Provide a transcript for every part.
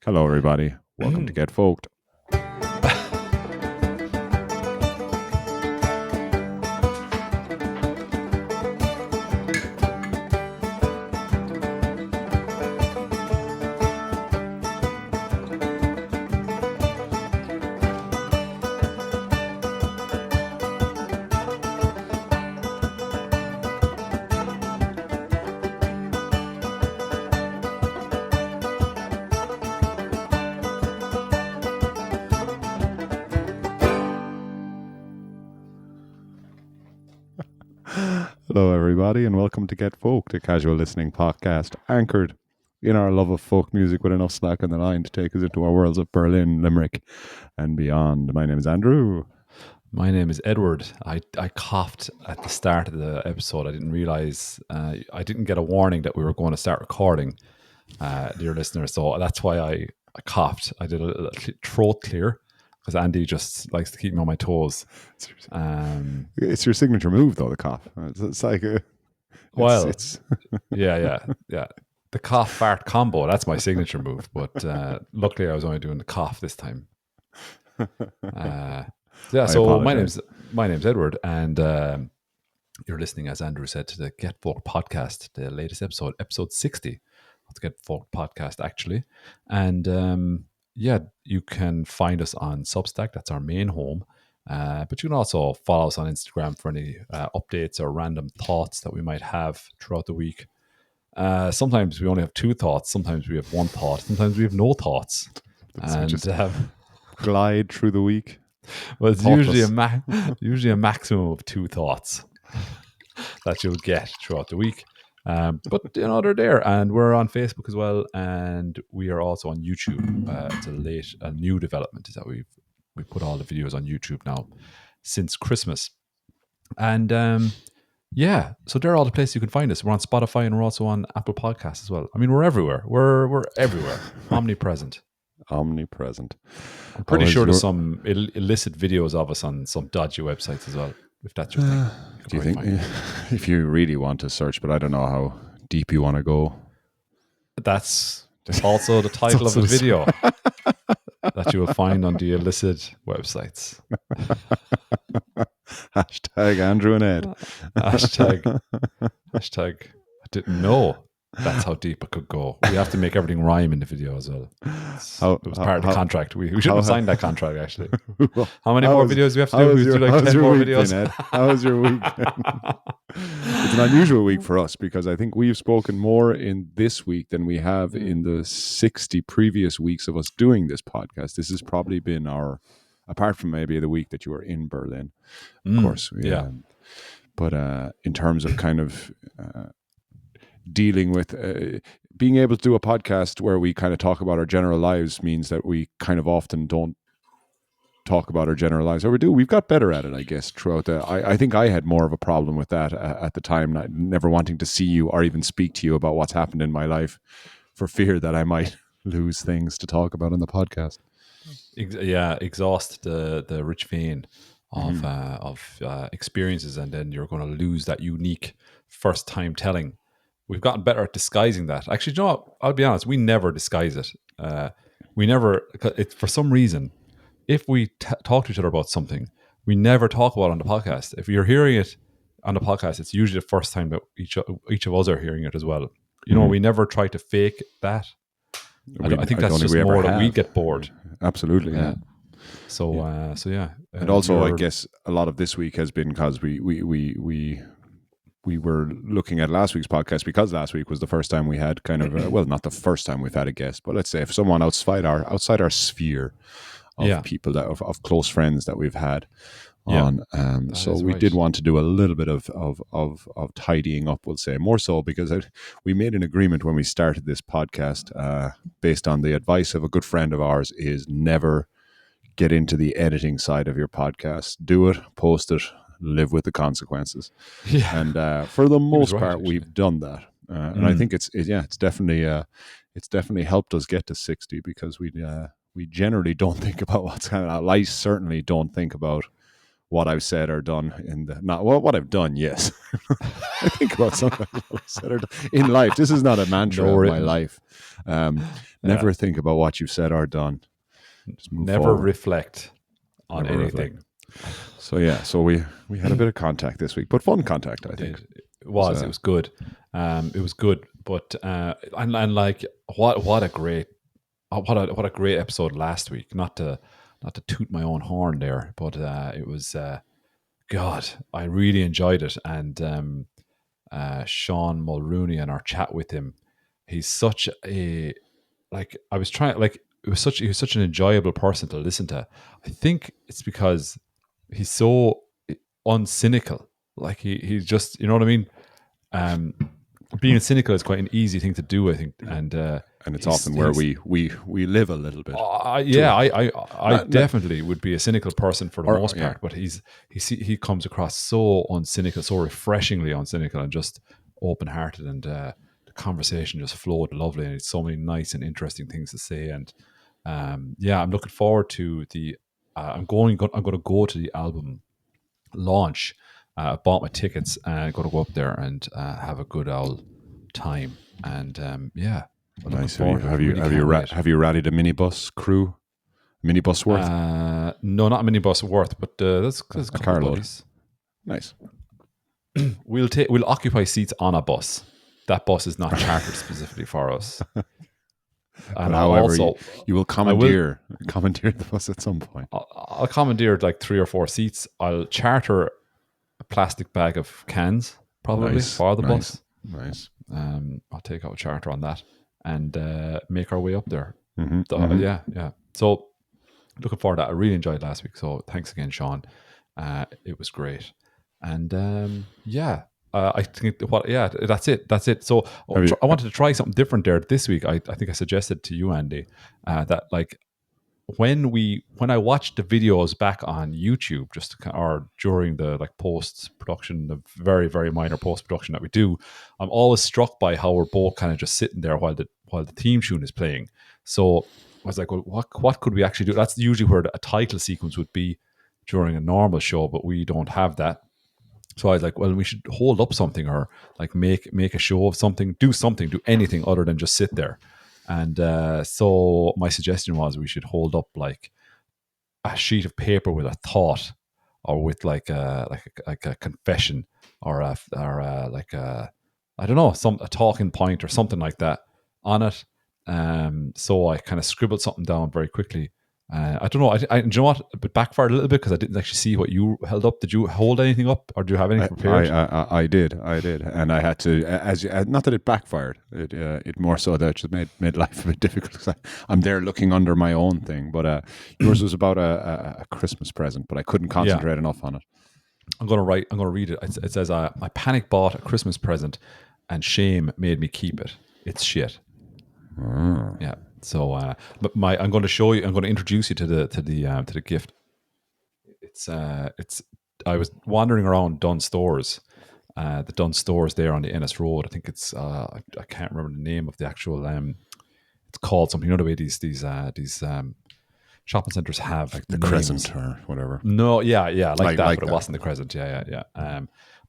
Hello, everybody. Welcome to Get Folked. Hello, everybody, and welcome to Get Folked, a casual listening podcast anchored in our love of folk music with enough slack on the line to take us into our worlds of Berlin, Limerick, and beyond. My name is Andrew. My name is Edward. I coughed at the start of the episode. I didn't realize, I didn't get a warning that we were going to start recording, dear listeners. So that's why I coughed. I did a throat clear because Andy just likes to keep me on my toes. It's your signature move, though, the cough. It's like a... Yeah. The cough fart combo, that's my signature move. But luckily I was only doing the cough this time. So my name's Edward, and you're listening, as Andrew said, to the Get Folked podcast, the latest episode 60 of the Get Folked podcast, actually. And you can find us on Substack. That's our main home. But you can also follow us on Instagram for any updates or random thoughts that we might have throughout the week. Sometimes we only have two thoughts. Sometimes we have one thought. Sometimes we have no thoughts. And just glide through the week. Well, it's usually a maximum of two thoughts that you'll get throughout the week. But they're there, and we're on Facebook as well, and we are also on YouTube. It's a new development is that we put all the videos on YouTube now since Christmas, and so there are all the places you can find us. We're on Spotify, and we're also on Apple Podcasts as well. I mean, we're everywhere. We're everywhere, omnipresent. I'm pretty sure there's some illicit videos of us on some dodgy websites as well, if that's your thing. Do you think if you really want to search, but I don't know how deep you want to go? That's also the title of the video that you will find on the illicit websites. Hashtag Andrew and Ed. Hashtag I didn't know that's how deep it could go. We have to make everything rhyme in the video as well. It was part of the contract. We shouldn't have signed that contract, actually. How many more videos do we have to do? We do like 10 more videos. Been, Ed? How was your week? It's an unusual week for us because I think we've spoken more in this week than we have in the 60 previous weeks of us doing this podcast. This has probably been apart from maybe the week that you were in Berlin, of course. But in terms of kind of... dealing with being able to do a podcast where we kind of talk about our general lives means that we kind of often don't talk about our general lives. Or we do. We've got better at it, I guess, throughout I think I had more of a problem with that at the time, never wanting to see you or even speak to you about what's happened in my life for fear that I might lose things to talk about on the podcast. Exhaust the rich vein of experiences, and then you're going to lose that unique first time telling. We've gotten better at disguising that. Actually, you know what? I'll be honest, we never disguise it. For some reason, if we talk to each other about something, we never talk about it on the podcast. If you're hearing it on the podcast, it's usually the first time that each of us are hearing it as well. We never try to fake that. I think that's just more that we get bored. Absolutely, yeah. So. And also, I guess a lot of this week has been because we were looking at last week's podcast because last week was the first time we had kind of not the first time we've had a guest, but let's say if someone outside our sphere of people of close friends that we've had on. So we did want to do a little bit of tidying up, we'll say, more so because we made an agreement when we started this podcast based on the advice of a good friend of ours is never get into the editing side of your podcast. Do it, post it, live with the consequences. And for the most part, we've done that, and I think it's definitely helped us get to 60 because we generally don't think about what's kind of. I certainly don't think about what I've said or done what I've done. Yes, I think about something what I've said or done in life. This is not a mantra of my life. Never think about what you've said or done. Just never reflect on anything. So we had a bit of contact this week, but fun contact. I think it was good. It was good, but and like what a great episode last week. Not to toot my own horn there, but it was God. I really enjoyed it, and Sean Mulrooney and our chat with him. He's such a he was such an enjoyable person to listen to. I think it's because he's so uncynical. Like he just, you know what I mean? Being cynical is quite an easy thing to do, I think, and it's often where we live a little bit. I definitely would be a cynical person for the most part, but he comes across so uncynical, so refreshingly uncynical, and just open-hearted, and the conversation just flowed lovely, and it's so many nice and interesting things to say, and I'm looking forward to the. I'm going to go to the album launch. I bought my tickets and I'm going to go up there and have a good old time. And nice. Have you rallied a minibus crew? Minibus worth? No, not a minibus worth, but that's a car load. Nice. We'll occupy seats on a bus. That bus is not chartered specifically for us. And however, you will commandeer the bus at some point. I'll commandeer like 3 or 4 seats. I'll charter a plastic bag of cans probably for the bus. Nice. I'll take out a charter on that and make our way up there. Mm-hmm. So looking forward to that. I really enjoyed last week. So thanks again, Sean. It was great. And I think that's it. So I wanted to try something different there this week. I think I suggested to you, Andy, that like when I watched the videos back on YouTube, or during the like post production, the very very minor post production that we do, I'm always struck by how we're both kind of just sitting there while the theme tune is playing. So I was like, well, what could we actually do? That's usually where a title sequence would be during a normal show, but we don't have that. So I was like, well, we should hold up something, or like make a show of something, do anything other than just sit there. And so my suggestion was we should hold up like a sheet of paper with a thought, or with like a confession, or a I don't know, a talking point or something like that on it. So I kind of scribbled something down very quickly. I don't know. I you know what? It backfired a little bit because I didn't actually see what you held up. Did you hold anything up, or do you have anything prepared? I did, and I had to. Not that it backfired. It more so that it just made life a bit difficult because I'm there looking under my own thing. But yours was about a Christmas present, but I couldn't concentrate enough on it. I'm going to read it. It says, "I panic bought a Christmas present, and shame made me keep it. It's shit." Yeah. So, but I'm going to show you. I'm going to introduce you to the gift. It's. I was wandering around Dunnes Stores, the Dunnes Stores there on the Ennis Road. I think it's. I can't remember the name of the actual. It's called something. You know the way these shopping centers have like the names. Crescent or whatever. No, yeah, like that, but that. It wasn't the Crescent. Yeah.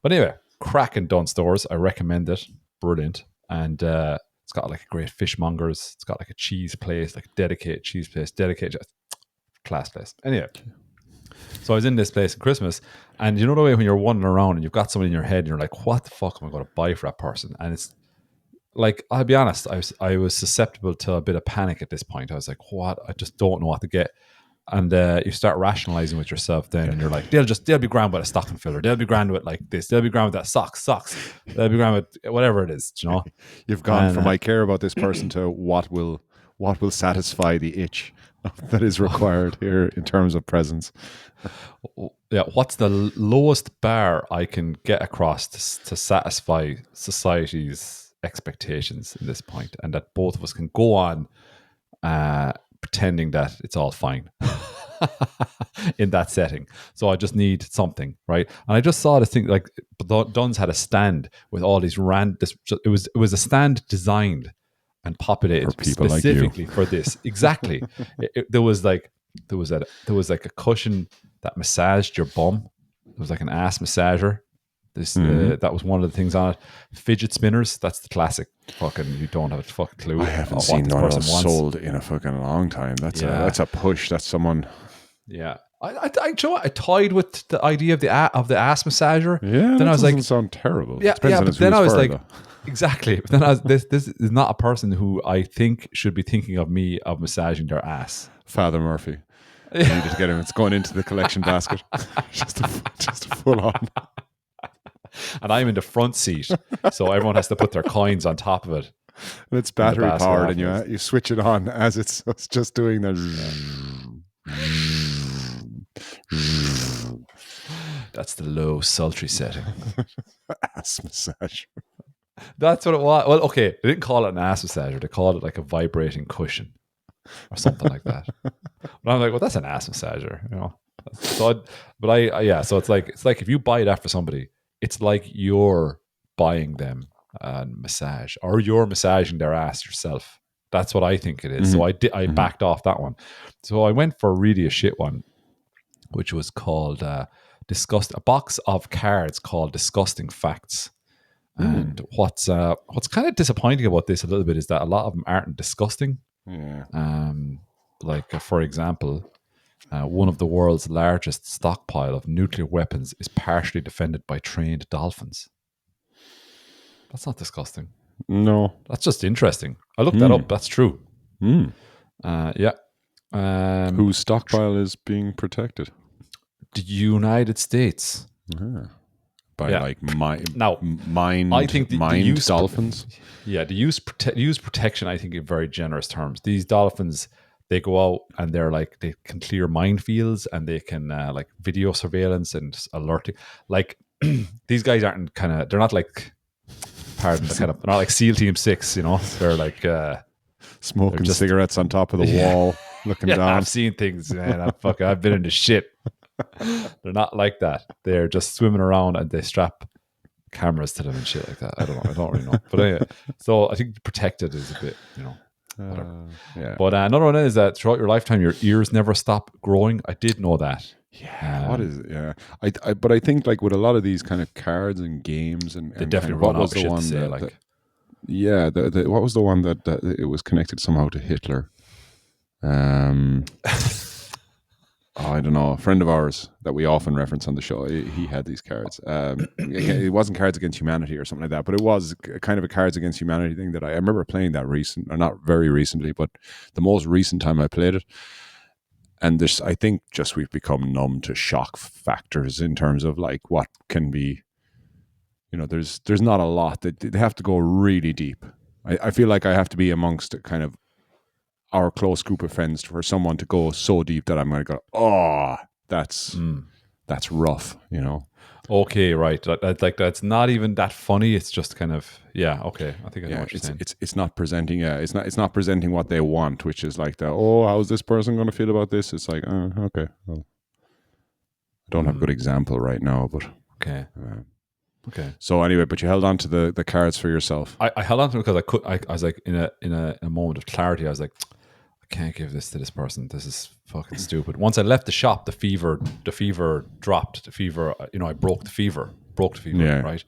But anyway, cracking Dunnes Stores. I recommend it. Brilliant. And it's got like a great fishmongers. It's got like a cheese place, like a dedicated cheese place, class place. Anyway, so I was in this place at Christmas, and you know the way when you're wandering around and you've got someone in your head and you're like, what the fuck am I going to buy for that person? And it's like, I'll be honest, I was susceptible to a bit of panic at this point. I was like, what? I just don't know what to get. And you start rationalizing with yourself then, and you're like, they'll be grand with a stocking filler. They'll be grand with like this. They'll be grand with that socks. They'll be grand with whatever it is, you know. You've gone from I care about this person to what will satisfy the itch that is required here in terms of presents. Yeah, what's the lowest bar I can get across to satisfy society's expectations in this point, and that both of us can go on pretending that it's all fine in that setting. So I just need something, right? And I just saw this thing, like Dunnes had a stand with all these it was a stand designed and populated specifically for this. Exactly. There was like a cushion that massaged your bum, was like an ass massager. That was one of the things on it. Fidget spinners, that's the classic. Fucking, you don't have a fucking clue. I haven't seen one of those sold in a fucking long time. That's a push. That's someone. Yeah, I toyed with the idea of the ass massager. Yeah, then I was like, sound terrible. Yeah, but then I was like, exactly. But then this is not a person who I think should be thinking of me of massaging their ass. Father Murphy. You need to get him. It's going into the collection basket. just a full on. And I'm in the front seat, so everyone has to put their coins on top of it. And it's battery powered, and you switch it on as it's just doing the. That's the low, sultry setting. Ass massager. That's what it was. Well, okay, they didn't call it an ass massager. They called it like a vibrating cushion or something like that. But I'm like, well, that's an ass massager, you know. So, so it's like if you buy it after somebody, it's like you're buying them a massage, or you're massaging their ass yourself. That's what I think it is. So I backed off that one. So I went for really a shit one, which was called a box of cards called Disgusting Facts. And what's kind of disappointing about this a little bit is that a lot of them aren't disgusting. Yeah. For example, one of the world's largest stockpile of nuclear weapons is partially defended by trained dolphins. That's not disgusting. No. That's just interesting. I looked that up. That's true. Yeah. Whose stockpile is being protected? The United States. By mined I think the dolphins. The use protection, I think, in very generous terms. These dolphins, they go out and they can clear minefields, and they can like video surveillance and alerting. Like these guys they're not like, pardon, they're not like SEAL Team 6, you know. They're like smoking cigarettes on top of the wall, looking down. I've seen things, man. I've been into shit. They're not like that. They're just swimming around and they strap cameras to them and shit like that. I don't really know. But anyway, so I think protected is a bit, you know, whatever. Yeah. But another one is that throughout your lifetime, your ears never stop growing. I did know that. Yeah. What is it? Yeah. But I think like with a lot of these kind of cards and games and they definitely what run was out the of one shit to say, that, like. What was the one that it was connected somehow to Hitler? I don't know. A friend of ours that we often reference on the show, he had these cards. It wasn't Cards Against Humanity or something like that, but it was kind of a Cards Against Humanity thing that I remember playing that not very recently, but the most recent time I played it. And I think just we've become numb to shock factors in terms of like what can be, you know, there's not a lot. They have to go really deep. I feel like I have to be amongst kind of our close group of friends for someone to go so deep that I'm going to go, oh, that's rough, you know. Okay, right. That's not even that funny. It's just kind of okay. I think I know what you're saying. It's not presenting. It's not presenting what they want, which is like how's this person going to feel about this? It's like, okay. Well, I don't have a good example right now, but okay. Okay. So anyway, but you held on to the cards for yourself. I held on to them because I was like in a moment of clarity. I was like, I can't give this to this person. This is fucking stupid. Once I left the shop, the fever dropped. I broke the fever, right?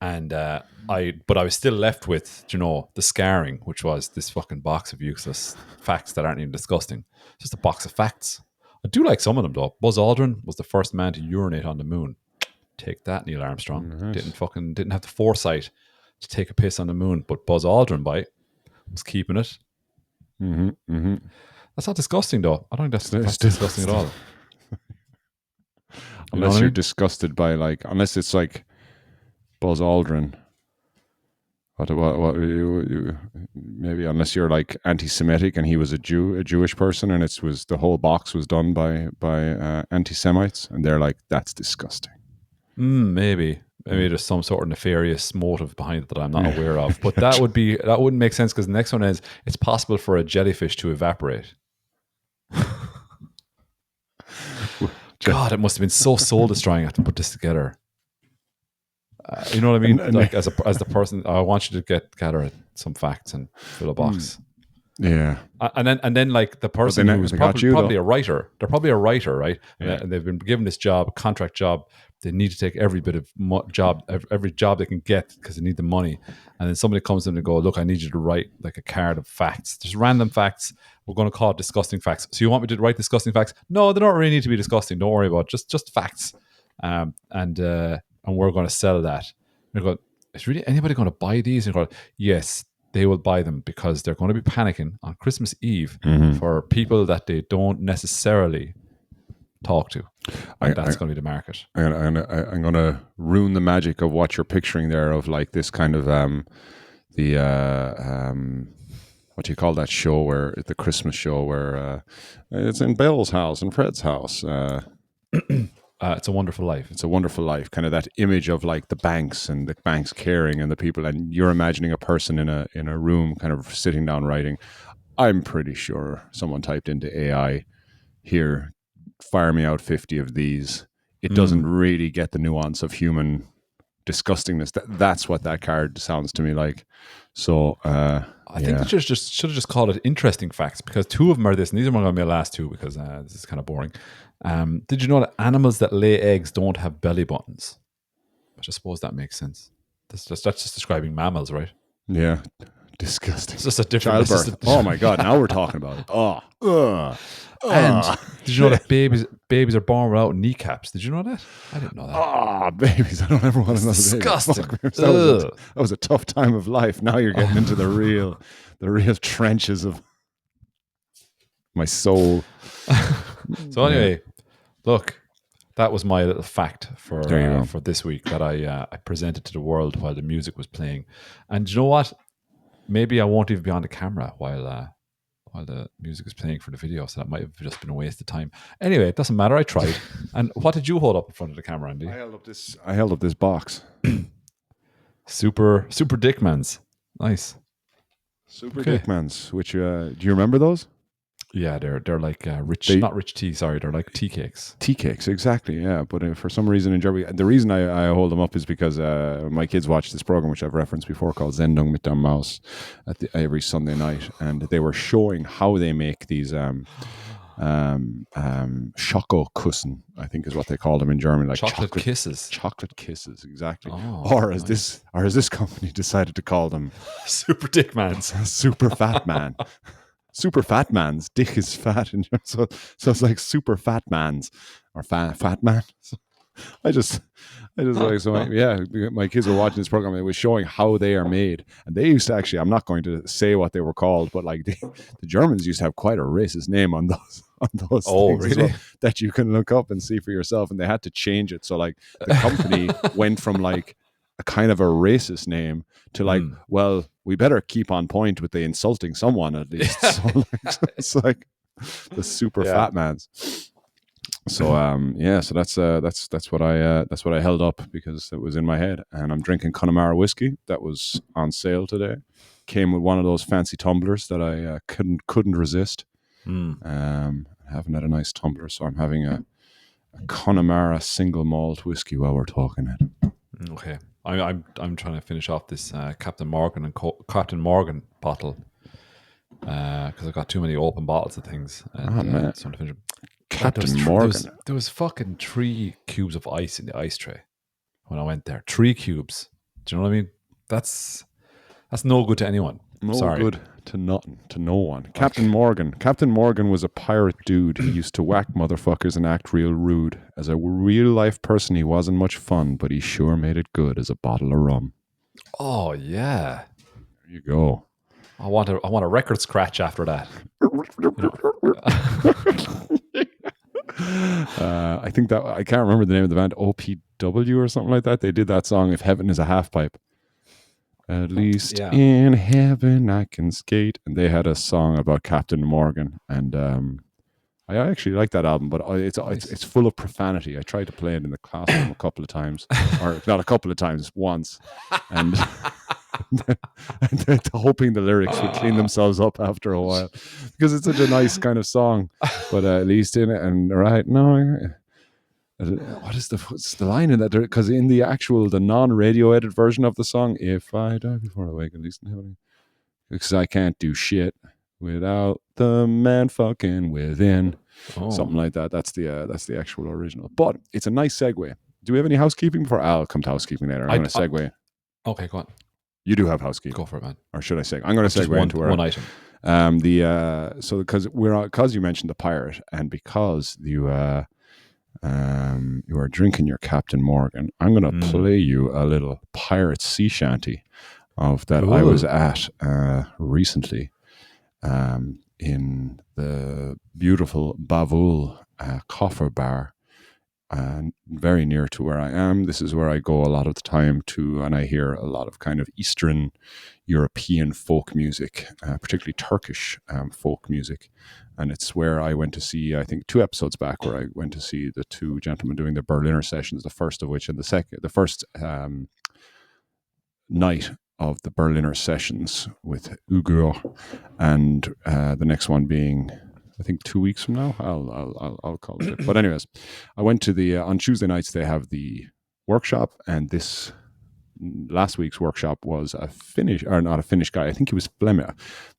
And but I was still left with, you know, the scarring, which was this fucking box of useless facts that aren't even disgusting. Just a box of facts. I do like some of them though. Buzz Aldrin was the first man to urinate on the moon. Take that, Neil Armstrong. Nice. Didn't have the foresight to take a piss on the moon, but Buzz Aldrin was keeping it. That's not disgusting though. I don't think that's disgusting at all. Unless you're disgusted by unless it's like Buzz Aldrin. What maybe unless you're like anti-Semitic and he was a Jewish person, and the whole box was done by anti-Semites, and they're like, that's disgusting. Maybe there's some sort of nefarious motive behind it that I'm not aware of. But that wouldn't make sense, because the next one is, it's possible for a jellyfish to evaporate. God, it must have been so soul destroying. I have to put this together. You know what I mean? Like as the person, I want you to gather some facts and fill a box. Yeah, and then like the person who's probably a writer. They're probably a writer, right? Yeah. And they've been given this contract job, they need to take every bit of job, every job they can get because they need the money. And then somebody comes to them and go, look, I need you to write like a card of facts, just random facts. We're going to call it disgusting facts. So you want me to write disgusting facts? No, they don't really need to be disgusting. Don't worry about it. Just facts. And we're going to sell that. And they go, is really anybody going to buy these? And go, yes, they will buy them because they're going to be panicking on Christmas Eve for people that they don't necessarily talk to. That's going to be the market. I'm going to ruin the magic of what you're picturing there, of like this kind of what do you call that show, where the Christmas show where it's in Bell's house and Fred's house. It's a Wonderful Life. It's a Wonderful Life. Kind of that image of like the banks and the banks caring and the people, and you're imagining a person in a room, kind of sitting down writing. I'm pretty sure someone typed into AI, here, fire me out 50 of these. It doesn't really get the nuance of human disgustingness. That's what that card sounds to me like. So I think they should have just called it interesting facts, because two of them are this, and these are going to be my last two because this is kind of boring. Did you know that animals that lay eggs don't have belly buttons? Which I suppose that makes sense. That's just describing mammals, right? Yeah. Disgusting. It's just a different childbirth. Oh my God! Now we're talking about it. And did you know that babies are born without kneecaps? Did you know that? I didn't know that. Babies! I don't ever want another disgusting. Baby. That was a tough time of life. Now you're getting into the real trenches of my soul. So anyway, look, that was my little fact for this week that I presented to the world while the music was playing. And you know what? Maybe I won't even be on the camera while the music is playing for the video, so that might have just been a waste of time. Anyway, it doesn't matter. I tried. And what did you hold up in front of the camera, Andy? I held up this box. Super Dickmans. Nice. Super Dickmans. Which do you remember those? Yeah, they're like not rich tea. Sorry, they're like tea cakes. Tea cakes, exactly. Yeah, but for some reason in Germany, the reason I hold them up is because my kids watch this program, which I've referenced before, called Sendung mit der Maus, every Sunday night, and they were showing how they make these Schokokussen, I think is what they call them in German, like chocolate kisses. Chocolate kisses, exactly. Or as this company decided to call them, Super Dickmans. Super Fat Man. Super Fat Man's dick is fat, and so it's like Super Fat Man's or fat man. So I just like, so my kids were watching this program. It was showing how they are made, and they used to actually. I'm not going to say what they were called, but like the Germans used to have quite a racist name on those. Oh, things really? as well, that you can look up and see for yourself, and they had to change it. So like the company went from like a kind of a racist name to like, well, we better keep on point with the insulting someone at least. So like, it's like the Super Fat Man's. So so that's what I held up because it was in my head, and I'm drinking Connemara whiskey that was on sale today. Came with one of those fancy tumblers that I couldn't resist. Haven't had a nice tumbler, so I'm having a Connemara single malt whiskey while we're talking it. Okay. I'm trying to finish off this Captain Morgan and Captain Morgan bottle because I got too many open bottles of things. And, so to finish. Captain Morgan. There was fucking 3 cubes of ice in the ice tray when I went there. 3 cubes. Do you know what I mean? That's no good to anyone. No good to nothing, to no one. Captain Morgan. Captain Morgan was a pirate dude. He used to whack motherfuckers and act real rude. As a real life person, he wasn't much fun, but he sure made it good as a bottle of rum. Oh yeah. There you go. I want a record scratch after that. I think that I can't remember the name of the band, OPW or something like that. They did that song, If Heaven is a Half Pipe. At least in heaven I can skate. And they had a song about Captain Morgan. And I actually like that album, but it's full of profanity. I tried to play it in the classroom a couple of times. Or not a couple of times, once. And hoping the lyrics would clean themselves up after a while. Because it's such a nice kind of song. But at least in it, and what's the line in that? Because in the non-radio edit version of the song, if I die before I wake, at least in heaven, because I can't do shit without the man fucking within, something like that. That's the actual original. But it's a nice segue do we have any housekeeping before? I'll come to housekeeping later. I'm going to segue. Okay, go on. You do have housekeeping. Go for it, man. Or should I segue? I'm going to segue into one item. So because you mentioned the pirate, and because you are drinking your Captain Morgan, I'm going to play you a little pirate sea shanty that I was at recently in the beautiful Bavul Coffer Bar, very near to where I am. This is where I go a lot of the time and I hear a lot of kind of Eastern European folk music, particularly Turkish folk music. And it's where I went to see, I think 2 episodes back, where I went to see the 2 gentlemen doing the Berliner sessions, the first of which, and the first night of the Berliner sessions with Ugur, and the next one being, I think 2 weeks from now. I'll call it. But anyways, I went to on Tuesday nights they have the workshop, and this last week's workshop was not a Finnish guy. I think he was Flemish.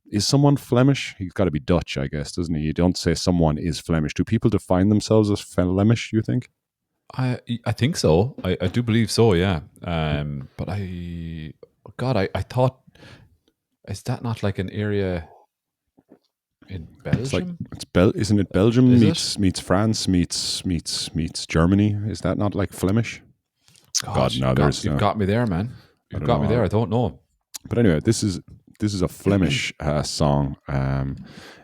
Is someone Flemish? He's got to be Dutch, I guess, doesn't he? You don't say someone is Flemish. Do people define themselves as Flemish, you think? I think so. I do believe so, yeah. But I thought, is that not like an area in Belgium? Isn't it Belgium meets France meets Germany? Is that not like Flemish? You've got me there, man. You've got me there. I don't know. But anyway, this is a Flemish song.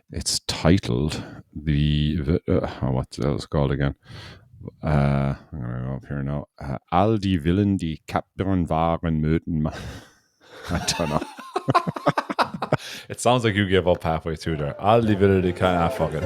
It's titled what's it called again? I'm gonna go up here now. Al die Willen die Kapern waren Möten. I don't know. It sounds like you gave up halfway through there. All die Willen die fuck it.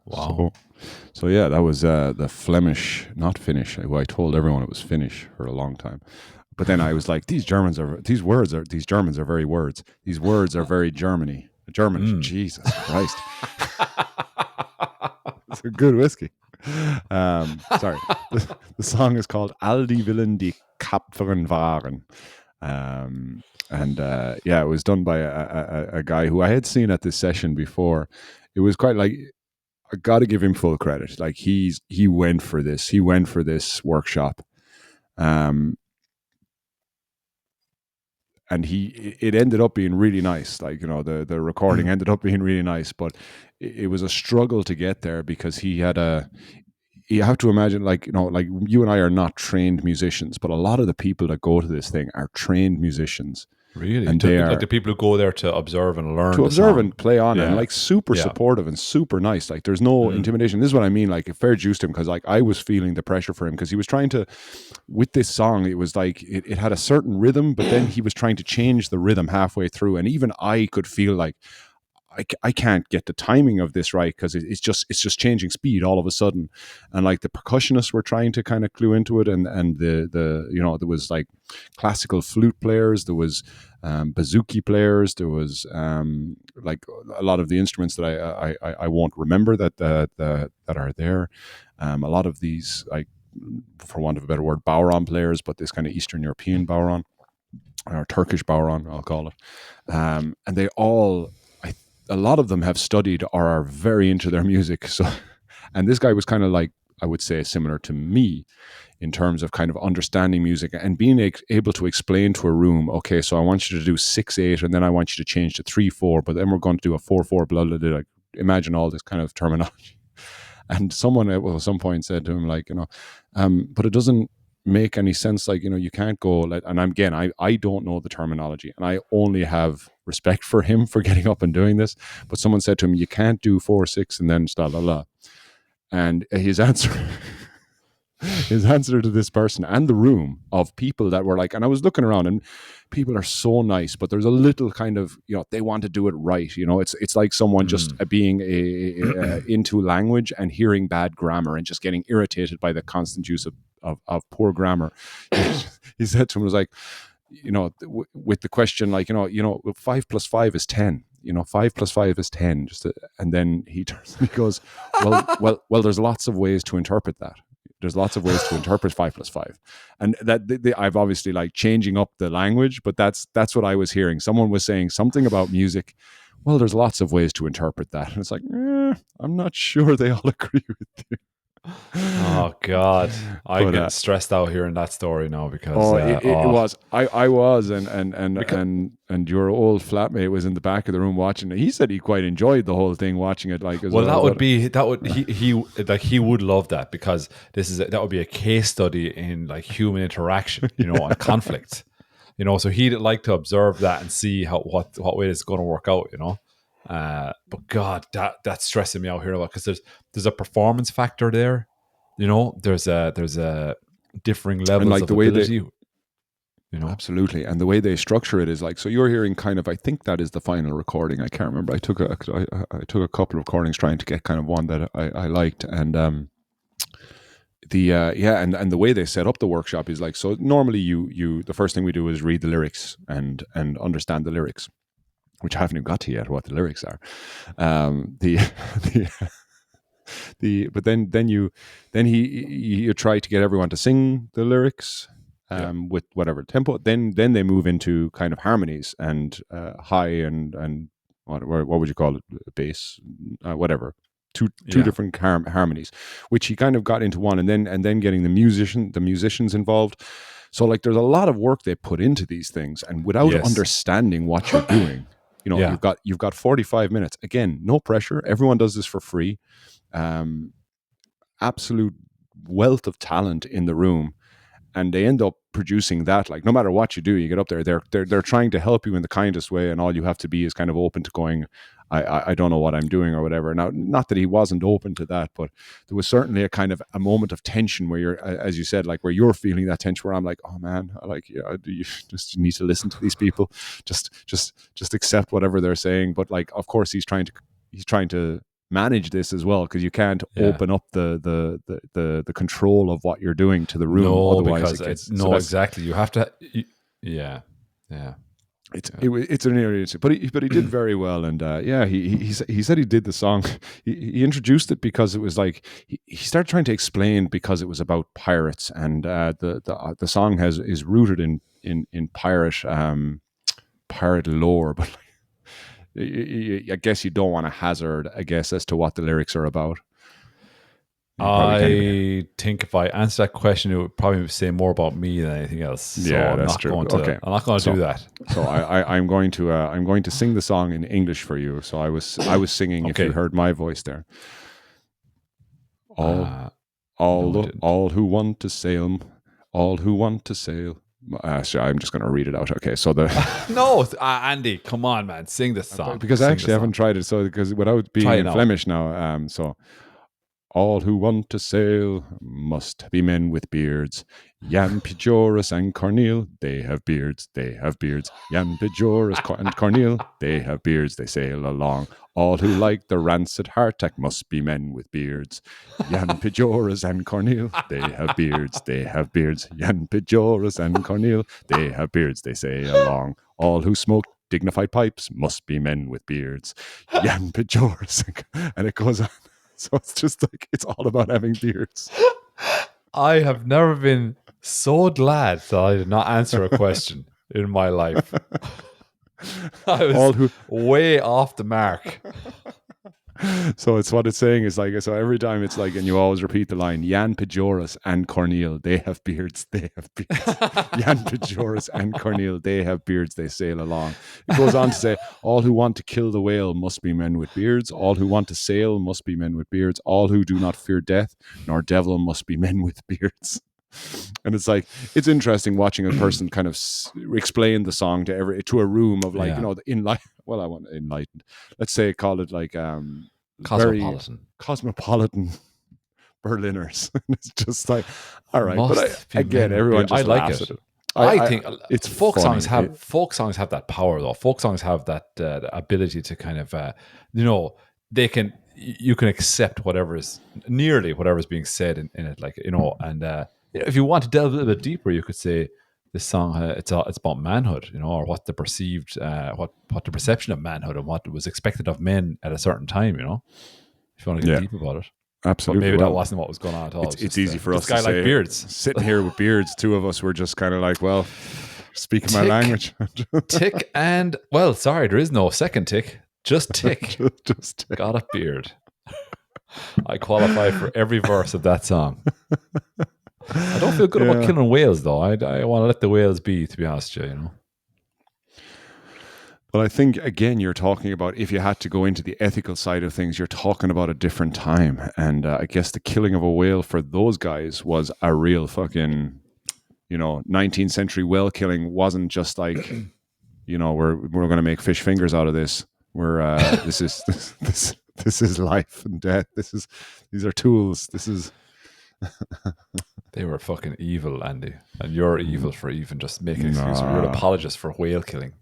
Wow. So yeah, that was the Flemish, not Finnish. I told everyone it was Finnish for a long time. But then I was like, these Germans are very words. These words are very German. Jesus Christ. It's a good whiskey. Sorry. The song is called Al die Willen die Kapern waren. It was done by a guy who I had seen at this session before. It was quite like, I got to give him full credit. Like he went for this. He went for this workshop, and it ended up being really nice. Like, you know, the recording ended up being really nice, but it was a struggle to get there because you have to imagine, like, you know, like you and I are not trained musicians, but a lot of the people that go to this thing are trained musicians. Really? And they are like the people who go there to observe and learn. To observe and play on, and like super supportive and super nice. Like there's no intimidation. This is what I mean. Like, fair juice to him, because like I was feeling the pressure for him, because he was trying to, with this song, it was like it had a certain rhythm, but then he was trying to change the rhythm halfway through, and even I could feel like I can't get the timing of this right, because it's just changing speed all of a sudden. And like the percussionists were trying to kind of clue into it, and the you know, there was like classical flute players, there was bouzouki players, there was like a lot of the instruments that I won't remember that are there. A lot of these, like, for want of a better word, bowron players, but this kind of Eastern European bowron, or Turkish bowron, I'll call it. And they all, a lot of them have studied or are very into their music. So, and this guy was kind of like, I would say, similar to me in terms of kind of understanding music and being able to explain to a room, okay, so I want you to do 6/8, and then I want you to change to 3/4, but then we're going to do a 4/4, blah, blah, blah. Like, imagine all this kind of terminology. And someone at some point said to him, like, you know, but it doesn't make any sense. Like, you know, you can't go like, and I don't know the terminology, and I only have respect for him for getting up and doing this. But someone said to him, you can't do 4/6 and then blah, blah, blah. And his answer his answer to this person and the room of people that were like, and I was looking around and people are so nice, but there's a little kind of, they want to do it right. It's like someone just being into language and hearing bad grammar and just getting irritated by the constant use of poor grammar. He said to him, was like, with the question, like, 5 plus 5 is 10. 5 plus 5 is 10. And then he turns and he goes, well, there's lots of ways to interpret that. There's lots of ways to interpret 5 plus 5. And that I've obviously like changing up the language, but that's what I was hearing. Someone was saying something about music. Well, there's lots of ways to interpret that. And it's like, I'm not sure they all agree with you. Oh God, I get stressed out hearing that story now because it was. I was, and your old flatmate was in the back of the room watching it. He said he quite enjoyed the whole thing, watching it. Like, he would love that, because that would be a case study in like human interaction, and conflict, So he'd like to observe that and see what way it's going to work out, But God, that's stressing me out here a lot, because there's a performance factor there, There's a differing levels like of the ability, Absolutely, and the way they structure it is like, so you're hearing kind of, I think that is the final recording. I can't remember. I took a couple of recordings trying to get kind of one that I liked, and and the way they set up the workshop is like, so normally you the first thing we do is read the lyrics and understand the lyrics, which I haven't even got to yet, what the lyrics are. But then you try to get everyone to sing the lyrics with whatever tempo. Then they move into kind of harmonies and high and what would you call it, bass, whatever. Two different harmonies, which he kind of got into one, and then getting the musicians involved. So like, there's a lot of work they put into these things, and without understanding what you're doing. You've got 45 minutes. Again, no pressure. Everyone does this for free. Absolute wealth of talent in the room, and they end up producing that. Like, no matter what you do, you get up there. They're trying to help you in the kindest way, and all you have to be is kind of open to going, I don't know what I'm doing or whatever. Now, not that he wasn't open to that, but there was certainly a kind of a moment of tension where you're, as you said, like where you're feeling that tension, where I'm like, oh man, you just need to listen to these people, just accept whatever they're saying. But like, of course, he's trying to manage this as well, because you can't open up the control of what you're doing to the room. No, otherwise because exactly. You have to. Yeah. It's an area, but he did very well, and he said he did the song. He introduced it because it was like he started trying to explain, because it was about pirates, and the song is rooted in pirate lore, but I guess you don't want to hazard a guess as to what the lyrics are about. I think if I answer that question, it would probably say more about me than anything else. So that's true. I'm not going to do that. So I'm going to sing the song in English for you. So I was singing. Okay. If you heard my voice there, all who want to sail, all who want to sail. So I'm just going to read it out. Okay, so no, Andy, come on, man, sing this song. Because I actually haven't tried it. So because without being in Flemish now, so. All who want to sail must be men with beards. Jan Pijorus and Cornel, they have beards, they have beards. Jan Pijorus and Cornel, they have beards, they sail along. All who like the rancid hardtack must be men with beards. Jan Pijorus and Cornel, they have beards, they have beards. Jan Pijorus and Cornel, they have beards, they sail along. All who smoke dignified pipes must be men with beards. Jan Pijorus, and it goes on. So it's just like, it's all about having beards. I have never been so glad that I did not answer a question in my life. I was way off the mark. So it's what it's saying is like, so every time it's like, and you always repeat the line, Jan Pijorus and Cornel, they have beards, they have beards. Jan Pijorus and Cornel, they have beards, they sail along. It goes on to say, all who want to kill the whale must be men with beards. All who want to sail must be men with beards. All who do not fear death nor devil must be men with beards. And it's like, it's interesting watching a person kind of explain the song to a room of like, I want enlightened. Let's say call it like cosmopolitan Berliners. It's just like, all right, Must but be again, men with everyone beard. just I like laughs it. at it. I think it's folk funny. songs have that power though. Folk songs have that ability to kind of they can you can accept nearly whatever is being said in it, like and if you want to delve a little bit deeper, you could say this song it's about manhood, or what the perceived what the perception of manhood and what was expected of men at a certain time, if you want to get deep about it. Absolutely. But maybe that wasn't what was going on at all. It's easy for us to guy say. Like beards. Sitting here with beards, two of us were just kind of like, well, speaking my language. Tick and, well, sorry, there is no second tick. Just tick. just tick. Got a beard. I qualify for every verse of that song. I don't feel good about killing whales, though. I want to let the whales be, to be honest with you, But I think, again, you're talking about, if you had to go into the ethical side of things, you're talking about a different time. And I guess the killing of a whale for those guys was a real fucking, 19th century whale killing wasn't just like, we're going to make fish fingers out of this. We're this is life and death. These are tools. This is. They were fucking evil, Andy, and you're evil for even just making excuses. You're an apologist for whale killing.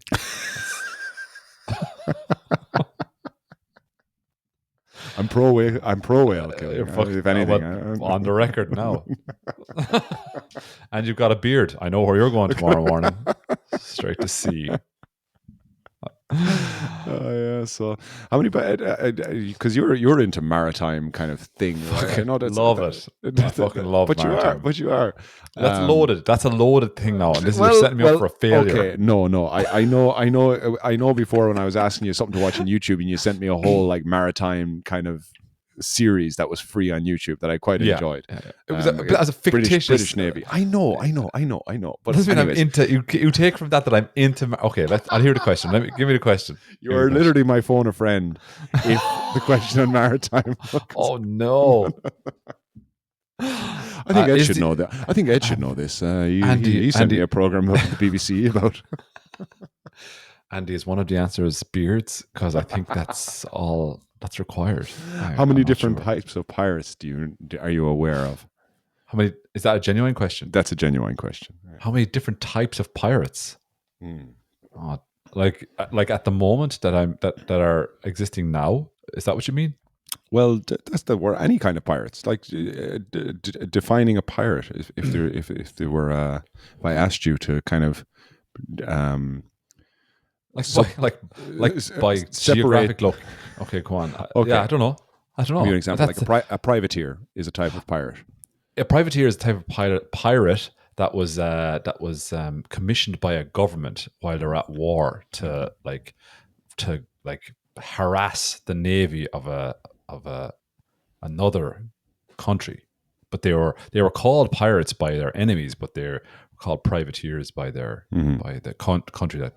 I'm pro whale killing. If anything, on the record now. And you've got a beard. I know where you're going tomorrow morning. Straight to sea. So how many? Because you're into maritime kind of thing. Right? I know love it. I fucking love. But you are. That's loaded. That's a loaded thing now, and you're setting me up for a failure. Okay, no. I know. Before, when I was asking you something to watch on YouTube, and you sent me a whole like maritime kind of series that was free on YouTube that I quite enjoyed. It was as a fictitious British Navy. I know. But doesn't mean I'm into. You take from that I'm into. Okay, I'll hear the question. Give me the question. You are literally my phone a friend. If the question on maritime. Oh no. I think Ed should know that. I think Ed should know this. He sent me a program of the BBC about. Andy, is one of the answers beards? Because I think that's all that's required. How many different types of pirates are you aware of? How many? Is that a genuine question? That's a genuine question. Right. How many different types of pirates? Oh, like at the moment that are existing now? Is that what you mean? Well, that's the word. Any kind of pirates, like defining a pirate. If they were, if I asked you to kind of, by geographic look. Okay, go on. Okay. Yeah, I don't know. I'll give you an example. Like a privateer is a type of pirate. A privateer is a type of pirate that was commissioned by a government while they're at war to harass the navy of another country. But they were called pirates by their enemies, but they're called privateers by by the country that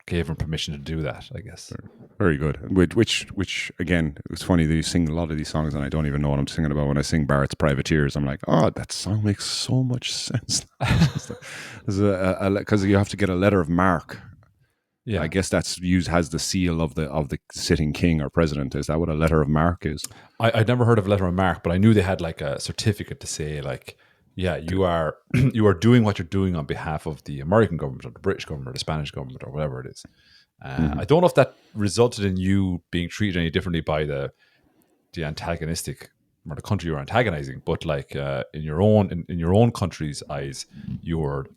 gave them permission to do that, I guess. Very good. Which again, it's funny that you sing a lot of these songs and I don't even know what I'm singing about. When I sing Barrett's Privateers, I'm like, oh, that song makes so much sense. Because you have to get a letter of marque. Yeah, I guess that's has the seal of the sitting king or president. Is that what a letter of marque is? I'd never heard of letter of marque, but I knew they had like a certificate to say like, yeah, you are doing what you're doing on behalf of the American government or the British government or the Spanish government or whatever it is. I don't know if that resulted in you being treated any differently by the antagonistic or the country you're antagonizing, but like in your own country's eyes, you were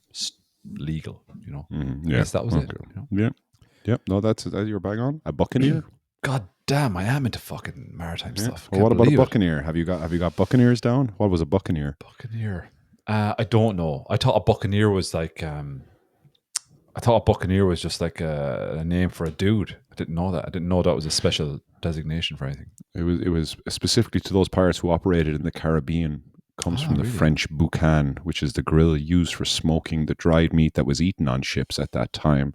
legal. Yeah, yes, that was it. Yeah. No, that's you're bang on. A buccaneer. God damn, I am into fucking maritime stuff. Well, what about a buccaneer? Have you got buccaneers down? What was a buccaneer? Buccaneer. I don't know. I thought a buccaneer was like just like a name for a dude. I didn't know that. I didn't know that was a special designation for anything. It was specifically to those pirates who operated in the Caribbean. Comes from the French boucan, which is the grill used for smoking the dried meat that was eaten on ships at that time.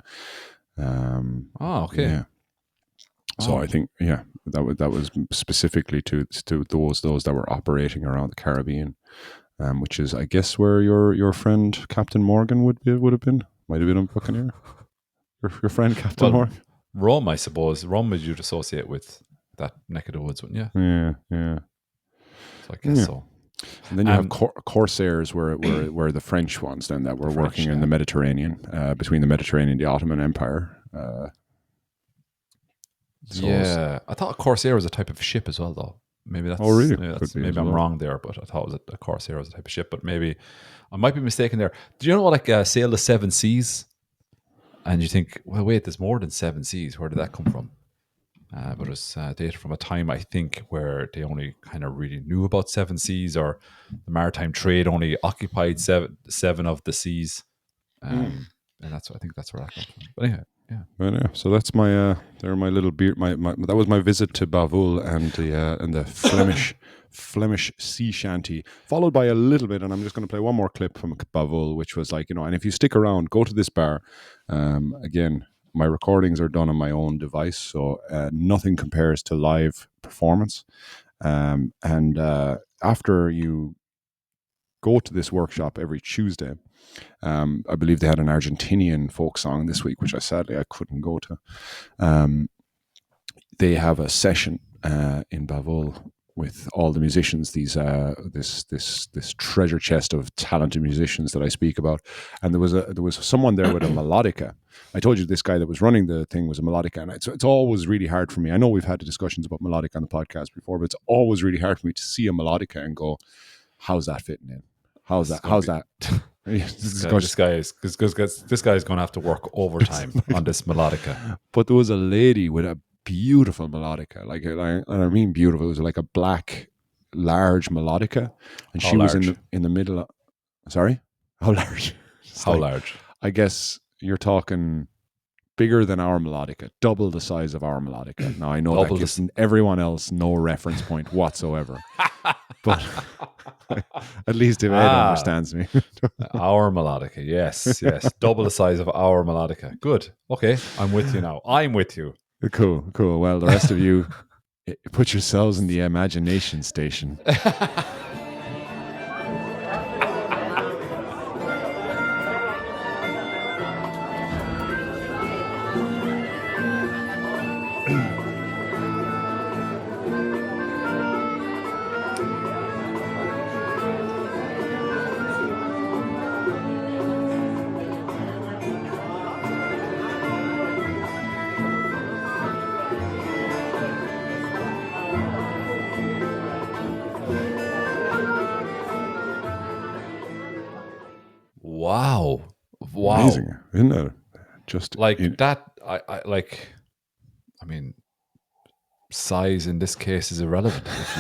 Okay. Yeah. So I think that was specifically to those that were operating around the Caribbean, which is I guess where your friend Captain Morgan might have been a buccaneer. Your friend Captain Morgan. Rum, I suppose. Rum would you'd associate with that neck of the woods, wouldn't you? Yeah. So I guess so. And then you have corsairs, where the French ones then that were working in the Mediterranean, between the Mediterranean and the Ottoman Empire. I thought a corsair was a type of ship as well, though. Maybe that's. Oh, really? Maybe I'm wrong there, but I thought it was a corsair was a type of ship. But maybe I might be mistaken there. Do you know what, like, sail the seven seas? And you think, well, wait, there's more than seven seas. Where did that come from? But it's dated from a time, I think, where they only kind of really knew about seven seas, or the maritime trade only occupied seven of the seas. And I think that's where that comes from. But anyway, yeah. Well, yeah. So that's my my little beer. That was my visit to Bavul and the Flemish sea shanty, followed by a little bit, and I'm just going to play one more clip from Bavul, which was like, and if you stick around, go to this bar. Again, my recordings are done on my own device, so nothing compares to live performance. And after you go to this workshop every Tuesday, I believe they had an Argentinian folk song this week, which I couldn't go to. They have a session in Bavul with all the musicians, this treasure chest of talented musicians that I speak about, and there was someone there with a melodica. I told you this guy that was running the thing was a melodica, and it's always really hard for me. I know we've had discussions about melodica on the podcast before, but it's always really hard for me to see a melodica and go, "How's that fitting in? How's that?" This guy is going to have to work overtime on this melodica. But there was a lady with a beautiful melodica, and I mean beautiful. It was like a black, large melodica, and she was in the middle of. Sorry, how large? How large? I guess you're talking bigger than our melodica, double the size of our melodica. Now I know that gives everyone else no reference point whatsoever, but at least if Ed understands me. Our melodica, yes, double the size of our melodica. Good. Okay, I'm with you now. I'm with you. Cool. Well, the rest of you, put yourselves in the imagination station. Wow. Amazing, isn't it? Just like that. I mean, size in this case is irrelevant if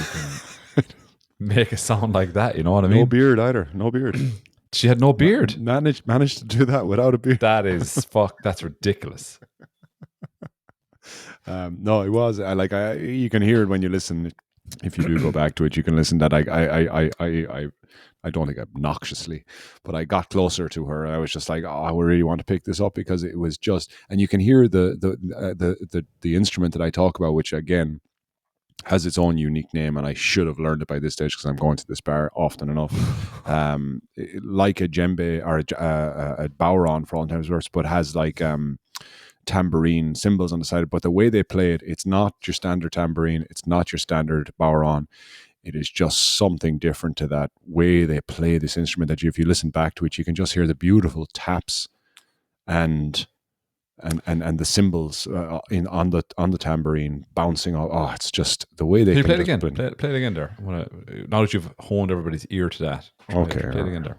you can make a sound like that. You know what I mean? No beard either. No beard. She had no beard. Managed to do that without a beard. That is that's ridiculous. No, it was. You can hear it when you listen. If you do go back to it, you can listen. That I don't think obnoxiously, but I got closer to her. I was just like, I really want to pick this up, because it was just, and you can hear the instrument that I talk about, which again has its own unique name, and I should have learned it by this stage because I'm going to this bar often enough. Like a djembe or a bodhrán for all intents and purposes, but has like tambourine cymbals on the side. But the way they play it, it's not your standard tambourine, it's not your standard bodhrán. It is just something different to that way they play this instrument, that if you listen back to it, you can just hear the beautiful taps and the cymbals on the tambourine bouncing. Oh, it's just the way they can play it again. Play it again there. Now that you've honed everybody's ear to that. Okay. Play it again there.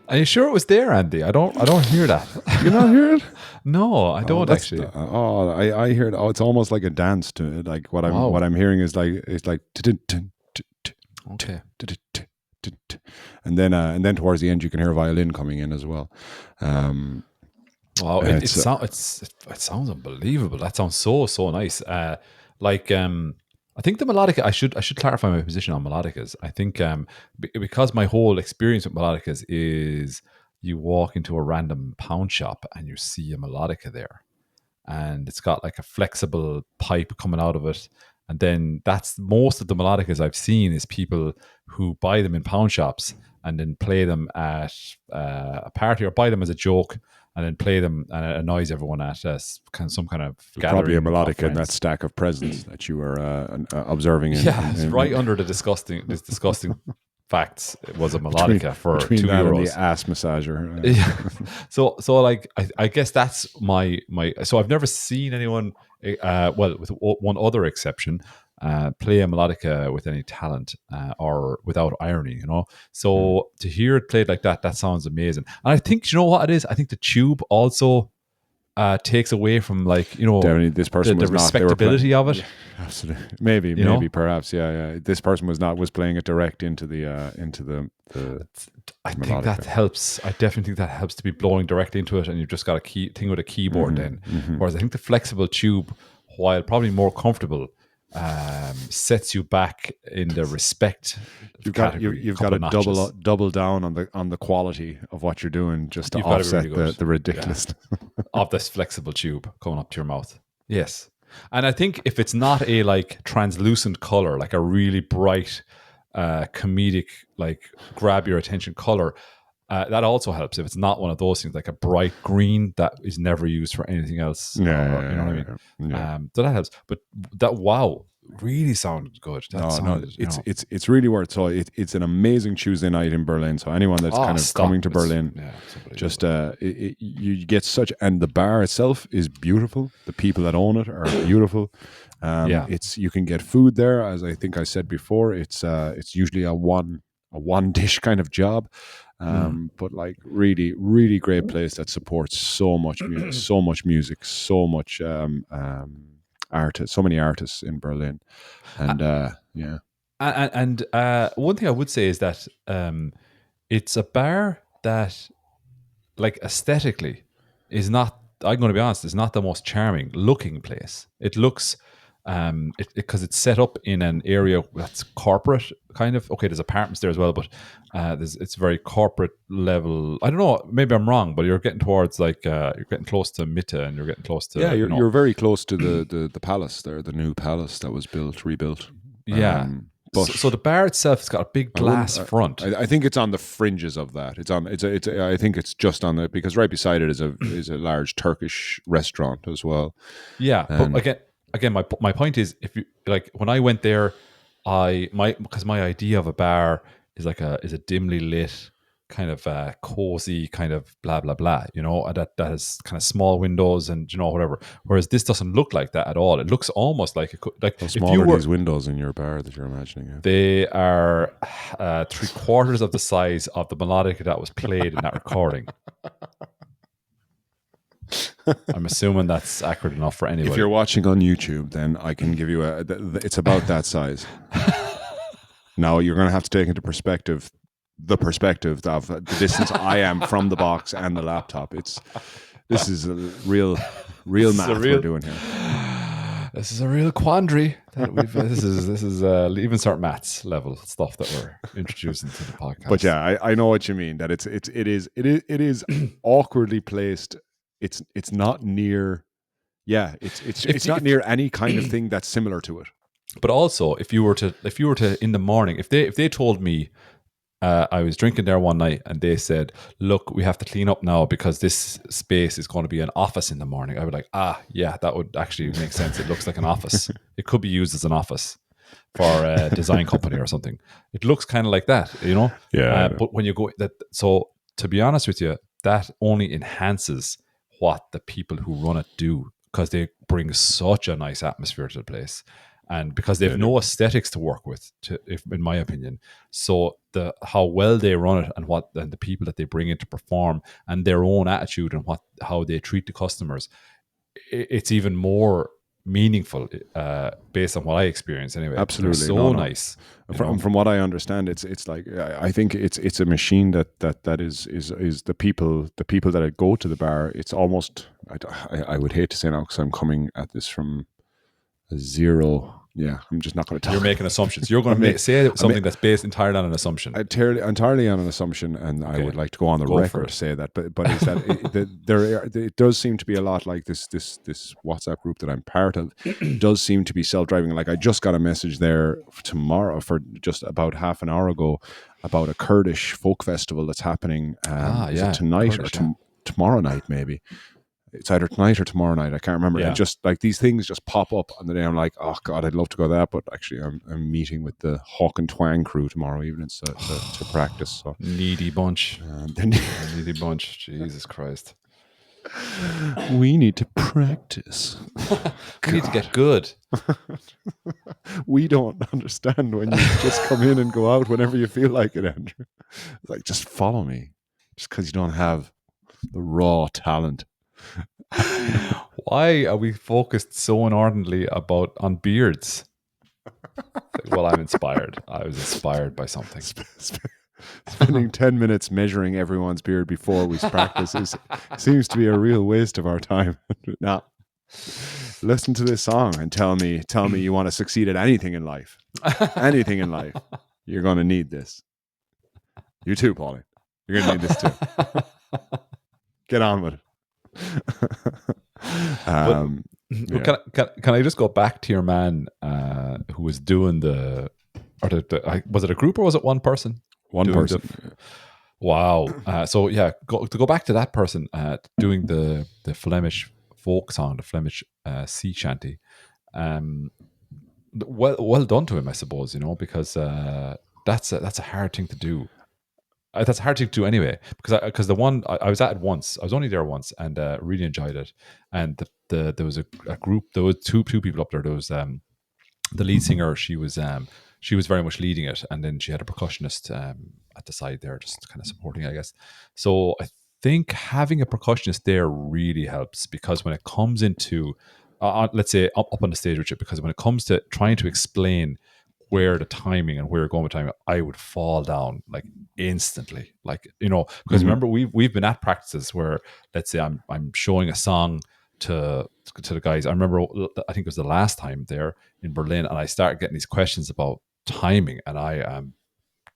Are you sure it was there, Andy? I don't hear that. You not hear it? No, I don't actually. I hear it. Oh, it's almost like a dance to it. Like what I'm hearing is like it's like okay. And then towards the end you can hear a violin coming in as well. Wow, it sounds unbelievable. That sounds so nice. I think the melodica. I should clarify my position on melodicas. I think because my whole experience with melodicas is you walk into a random pound shop and you see a melodica there, and it's got like a flexible pipe coming out of it. And then that's most of the melodicas I've seen is people who buy them in pound shops and then play them at a party or buy them as a joke and then play them and annoys everyone at some kind of gathering. Probably a melodica in that stack of presents that you were observing. It's right under this disgusting facts. It was a melodica for €2. And the ass massager. So like I guess that's my. So I've never seen anyone. With one other exception, play a melodica with any talent or without irony, you know. So to hear it played like that sounds amazing. And I think, you know what it is? I think the tube also takes away from, like, you know, definitely this person the respectability of it. Yeah, absolutely, maybe, perhaps, yeah. This person was playing it direct into the I think that helps. I definitely think that helps to be blowing directly into it, and you've just got a thing with a keyboard then. Whereas I think the flexible tube, while probably more comfortable, sets you back in the respect. You've got to double down on the quality of what you're doing just to offset the ridiculousness of this flexible tube coming up to your mouth. Yes, and I think if it's not a like translucent color, like a really bright, comedic, like grab your attention color, that also helps. If it's not one of those things, like a bright green that is never used for anything else, you know what I mean? Yeah. So that helps. But that really sounded good. It's really worth. So it's an amazing Tuesday night in Berlin. So anyone that's kind of coming to Berlin, just you get such, and the bar itself is beautiful. The people that own it are beautiful. You can get food there, as I think I said before. It's usually a one dish kind of job. But like really, really great place that supports so much music, so much artists, so many artists in Berlin, and And one thing I would say is that it's a bar that, like, aesthetically is not. I'm going to be honest, it's not the most charming looking place. It looks. Because it's set up in an area that's corporate, kind of. Okay, there's apartments there as well, but it's very corporate level. I don't know, maybe I'm wrong, but you're getting towards like you're getting close to Mitte, and you're getting close to you're very close to the palace there, the new palace that was rebuilt. Yeah. But so the bar itself has got a big glass front. I think it's on the fringes of that. I think it's just on because right beside it is a large Turkish restaurant as well. Yeah, but again, my point is, if you like, when I went there, because my idea of a bar is a dimly lit kind of cozy kind of blah blah blah, you know, that has kind of small windows and, you know, whatever. Whereas this doesn't look like that at all. It looks almost like How small are these windows in your bar that you're imagining? Yeah? They are 3/4 of the size of the melodica that was played in that recording. I'm assuming that's accurate enough for anybody. If you're watching on YouTube, then I can give you it's about that size. Now you're going to have to take into perspective of the distance I am from the box and the laptop. This is a real math we're doing here. This is a real quandary that we've. This is even start maths level stuff that we're introducing to the podcast. But yeah, I know what you mean. That it is awkwardly placed. It's not near. Yeah, it's not near any kind of thing that's similar to it. But also, if you were to in the morning, if they told me, I was drinking there one night and they said, "Look, we have to clean up now because this space is going to be an office in the morning," I would like, yeah, that would actually make sense. It looks like an office. It could be used as an office for a design company or something. It looks kind of like that, you know. Yeah. But when you go so to be honest with you, that only enhances what the people who run it do, because they bring such a nice atmosphere to the place, and because they have no aesthetics to work with, in my opinion. So how well they run it and the people that they bring in to perform and their own attitude and how they treat the customers, it's even more meaningful, based on what I experienced anyway. Absolutely, they're so nice. From what I understand, it's like I think it's a machine that is the people that go to the bar. It's almost I would hate to say now because I'm coming at this from a zero. Yeah, I'm just not going to talk. You're making assumptions. You're going to say something that's based entirely on an assumption. Entirely on an assumption, and okay. I would like to go on the record to say that. But is that it does seem to be a lot like this WhatsApp group that I'm part of does seem to be self-driving. Like I just got a message there tomorrow for just about half an hour ago about a Kurdish folk festival that's happening. Is it tonight Kurdish, or tomorrow night maybe? It's either tonight or tomorrow night. I can't remember. Yeah. And just like these things just pop up on the day. I'm like, oh God, I'd love to go to that. But actually, I'm meeting with the Hawk and Twang crew tomorrow evening to practice. So needy bunch. Needy bunch. Jesus Christ. We need to practice. We need to get good. We don't understand when you just come in and go out whenever you feel like it, Andrew. It's like, just follow me. Just because you don't have the raw talent. Why are we focused so inordinately on beards? Well, I'm inspired. I was inspired by something. Spending 10 minutes measuring everyone's beard before we practice seems to be a real waste of our time. Now, listen to this song and tell me you want to succeed at anything in life. Anything in life. You're going to need this. You too, Paulie. You're going to need this too. Get on with it. Can I just go back to your man who was doing was it a group or was it one person? One person. Wow. So yeah, to go back to that person doing the Flemish folk song, the Flemish sea shanty. Well done to him, I suppose. Because that's a hard thing to do. That's a hard thing to do anyway, because the one I was at once, I was only there once, and really enjoyed it. And there was a group, there were two people up there. There was the lead singer. She was very much leading it, and then she had a percussionist at the side there, just kind of supporting, I guess. So I think having a percussionist there really helps, because when it comes into, let's say up on the stage with it, because when it comes to trying to explain where the timing and where you're going with timing, I would fall down like instantly, because remember we've been at practices where, let's say I'm showing a song to the guys. I remember, I think it was the last time there in Berlin, and I started getting these questions about timing, and I am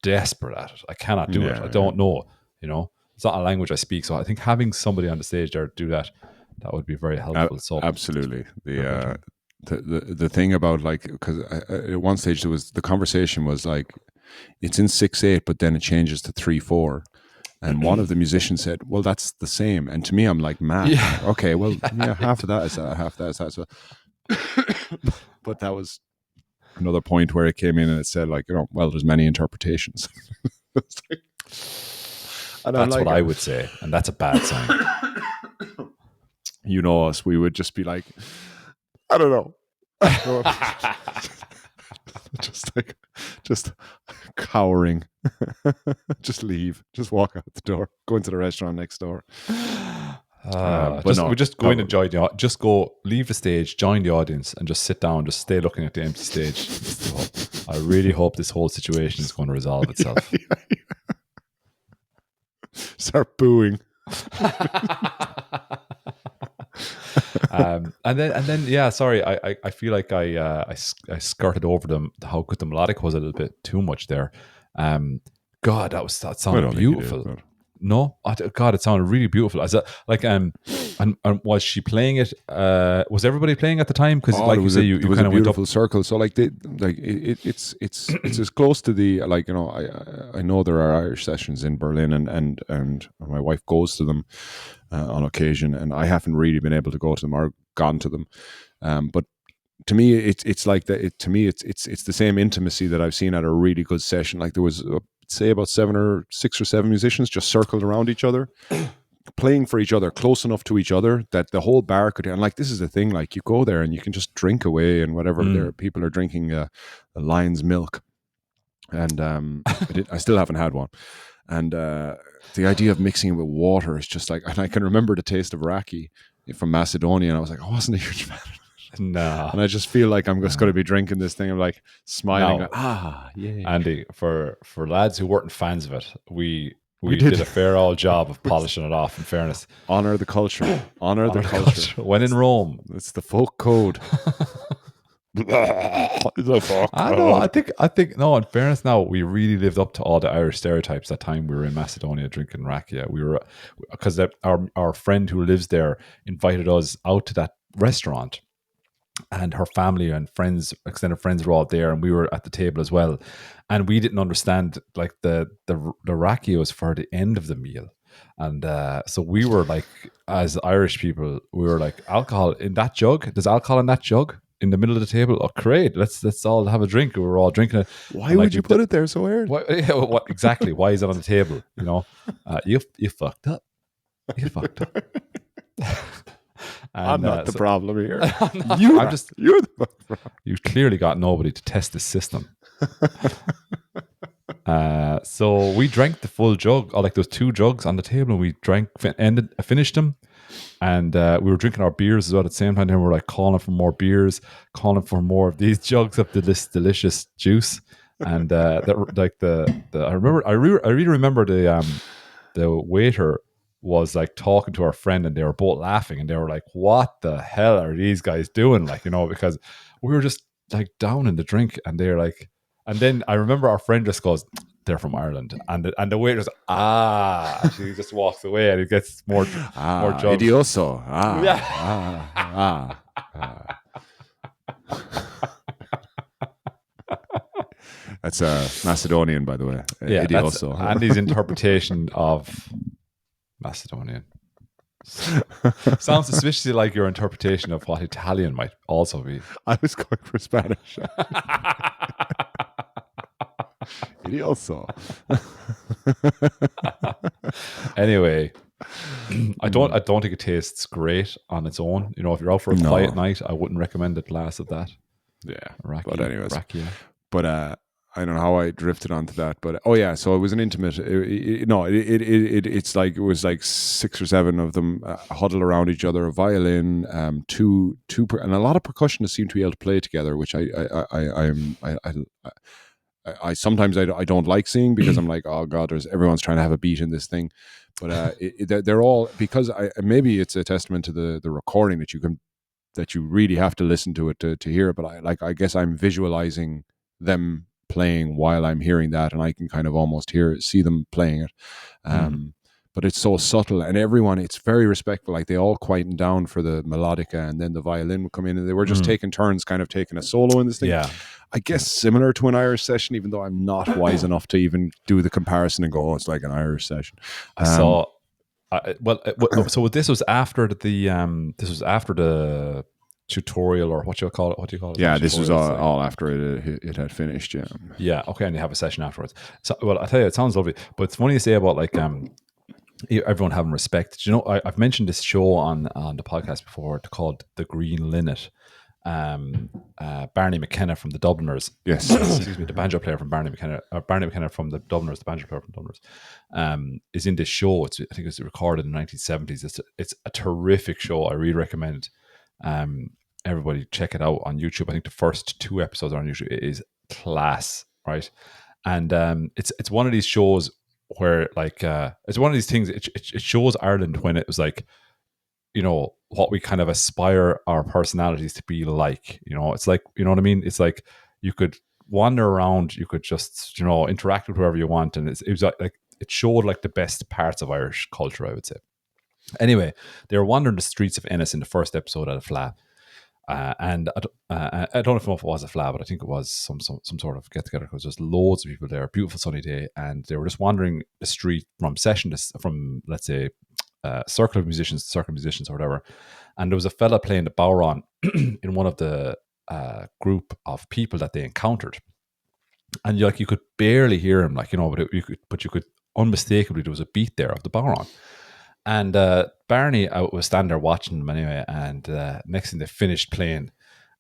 desperate at it. I cannot do it. I don't know. It's not a language I speak, so I think having somebody on the stage there do that would be very helpful. So absolutely, the thing about, like, because at one stage the conversation was like, it's in 6/8, but then it changes to 3/4, and one of the musicians said, well, that's the same. And to me, I'm like, man, okay, well, half of that is that, half of that is that. So but that was another point where it came in and it said, like, well, there's many interpretations. And that's what I would say, and that's a bad sign. Us, we would just be like, I don't know. just cowering. Just leave. Just walk out the door. Go into the restaurant next door. We just go in and join the. Just go, leave the stage, join the audience, and just sit down. Just stay looking at the empty stage. I really hope this whole situation is going to resolve itself. Start booing. And then yeah, sorry, I feel like I skirted over how good the melodic was a little bit too much there. God, that sounded beautiful. No, God, it sounded really beautiful. As and was she playing it? Was everybody playing at the time? Because like you say, you kind of went up circle. So it's as close to the, like, I know there are Irish sessions in Berlin, and my wife goes to them on occasion, and I haven't really been able to go to them or gone to them. But to me, it's like that. To me, it's the same intimacy that I've seen at a really good session. Like there was say about 6 or 7 musicians just circled around each other, playing for each other, close enough to each other that the whole bar could. And like, this is the thing, like, you go there and you can just drink away, and whatever there, people are drinking a lion's milk, and I still haven't had one. And the idea of mixing it with water is just like, and I can remember the taste of raki from Macedonia, and I was like, I wasn't a huge fan of it. No. And I just feel like I'm just going to be drinking this thing. I'm like smiling. No. Yeah. Andy, for lads who weren't fans of it, we did. did a fair old job of polishing it off, in fairness. Honor the culture. Honor the culture. When in Rome. It's the folk code. The folk code. I think no, in fairness now, we really lived up to all the Irish stereotypes that time we were in Macedonia drinking rakia. We were, because our friend who lives there invited us out to that restaurant, and her family and friends, extended friends, were all there, and we were at the table as well. And we didn't understand, like, the rakia was for the end of the meal. And so we were like, as Irish people, we were like, alcohol in that jug? There's alcohol in that jug in the middle of the table? Oh, great. Let's all have a drink. We were all drinking it. Why would you put it there so weird? What exactly? Why is it on the table? You know, you fucked up. You fucked up. I'm not the problem here. You're the problem. You've clearly got nobody to test the system. So we drank the full jug, or like those 2 jugs on the table, and we finished them. And we were drinking our beers as well at the same time. And we were like calling for more beers, calling for more of these jugs of this delicious juice. And I really remember the waiter was like talking to our friend, and they were both laughing, and they were like, "What the hell are these guys doing?" Like, you know, because we were just like down in the drink, and they're like, and then I remember our friend just goes, "They're from Ireland," and the waiter's she just walks away, and it gets more jugs. Idioso. That's Macedonian, by the way. Yeah, idioso. That's Andy's interpretation of Macedonian. Sounds suspiciously like your interpretation of what Italian might also be. I was going for Spanish. Idioso. Anyway, I don't think it tastes great on its own. You know, if you're out for a quiet night, I wouldn't recommend a glass of that. Yeah. Rakia, but anyways. Rakia. But I don't know how I drifted onto that, but so it was an intimate. It's like it was like 6 or 7 of them huddled around each other, a violin, and a lot of percussionists seem to be able to play together, which I sometimes I don't like seeing, because I'm like, oh god, everyone's trying to have a beat in this thing, but they're all, because maybe it's a testament to the recording that you really have to listen to it to hear it, but I guess I'm visualizing them playing while I'm hearing that, and I can kind of almost see them playing it. But it's so subtle, and it's very respectful. Like, they all quieten down for the melodica, and then the violin would come in, and they were just taking turns kind of taking a solo in this thing. Yeah. I guess similar to an Irish session, even though I'm not wise enough to even do the comparison and go, oh, it's like an Irish session. So this was after the tutorial, or what do you call it? Yeah, this was all after it had finished. Yeah. Okay, and you have a session afterwards. So, well, I tell you, it sounds lovely, but it's funny to say about like everyone having respect. You know, I've mentioned this show on the podcast before, called The Green Linnet. Barney McKenna from the Dubliners. Yes. Excuse me, the banjo player from Barney McKenna from the Dubliners, the banjo player from Dubliners, is in this show. I think it was recorded in the 1970s. It's a terrific show. I really recommend everybody check it out on YouTube. I think the first 2 episodes are on YouTube. It is class, right? And it's one of these shows where, like, it's one of these things. It shows Ireland when it was like, you know, what we kind of aspire our personalities to be like. You know, it's like, you know what I mean? It's like you could wander around, you could just, you know, interact with whoever you want, and it was like it showed like the best parts of Irish culture, I would say. Anyway, they were wandering the streets of Ennis in the first episode at a flat. And I don't know if it was a flat, but I think it was some sort of get together, because there's loads of people there, beautiful sunny day, and they were just wandering the street from let's say circle of musicians to circle of musicians or whatever. And there was a fella playing the bodhrán in one of the group of people that they encountered, and you could barely hear him, like, you know, but you could unmistakably, there was a beat there of the bodhrán. And Barney was standing there watching them anyway, and next thing they finished playing,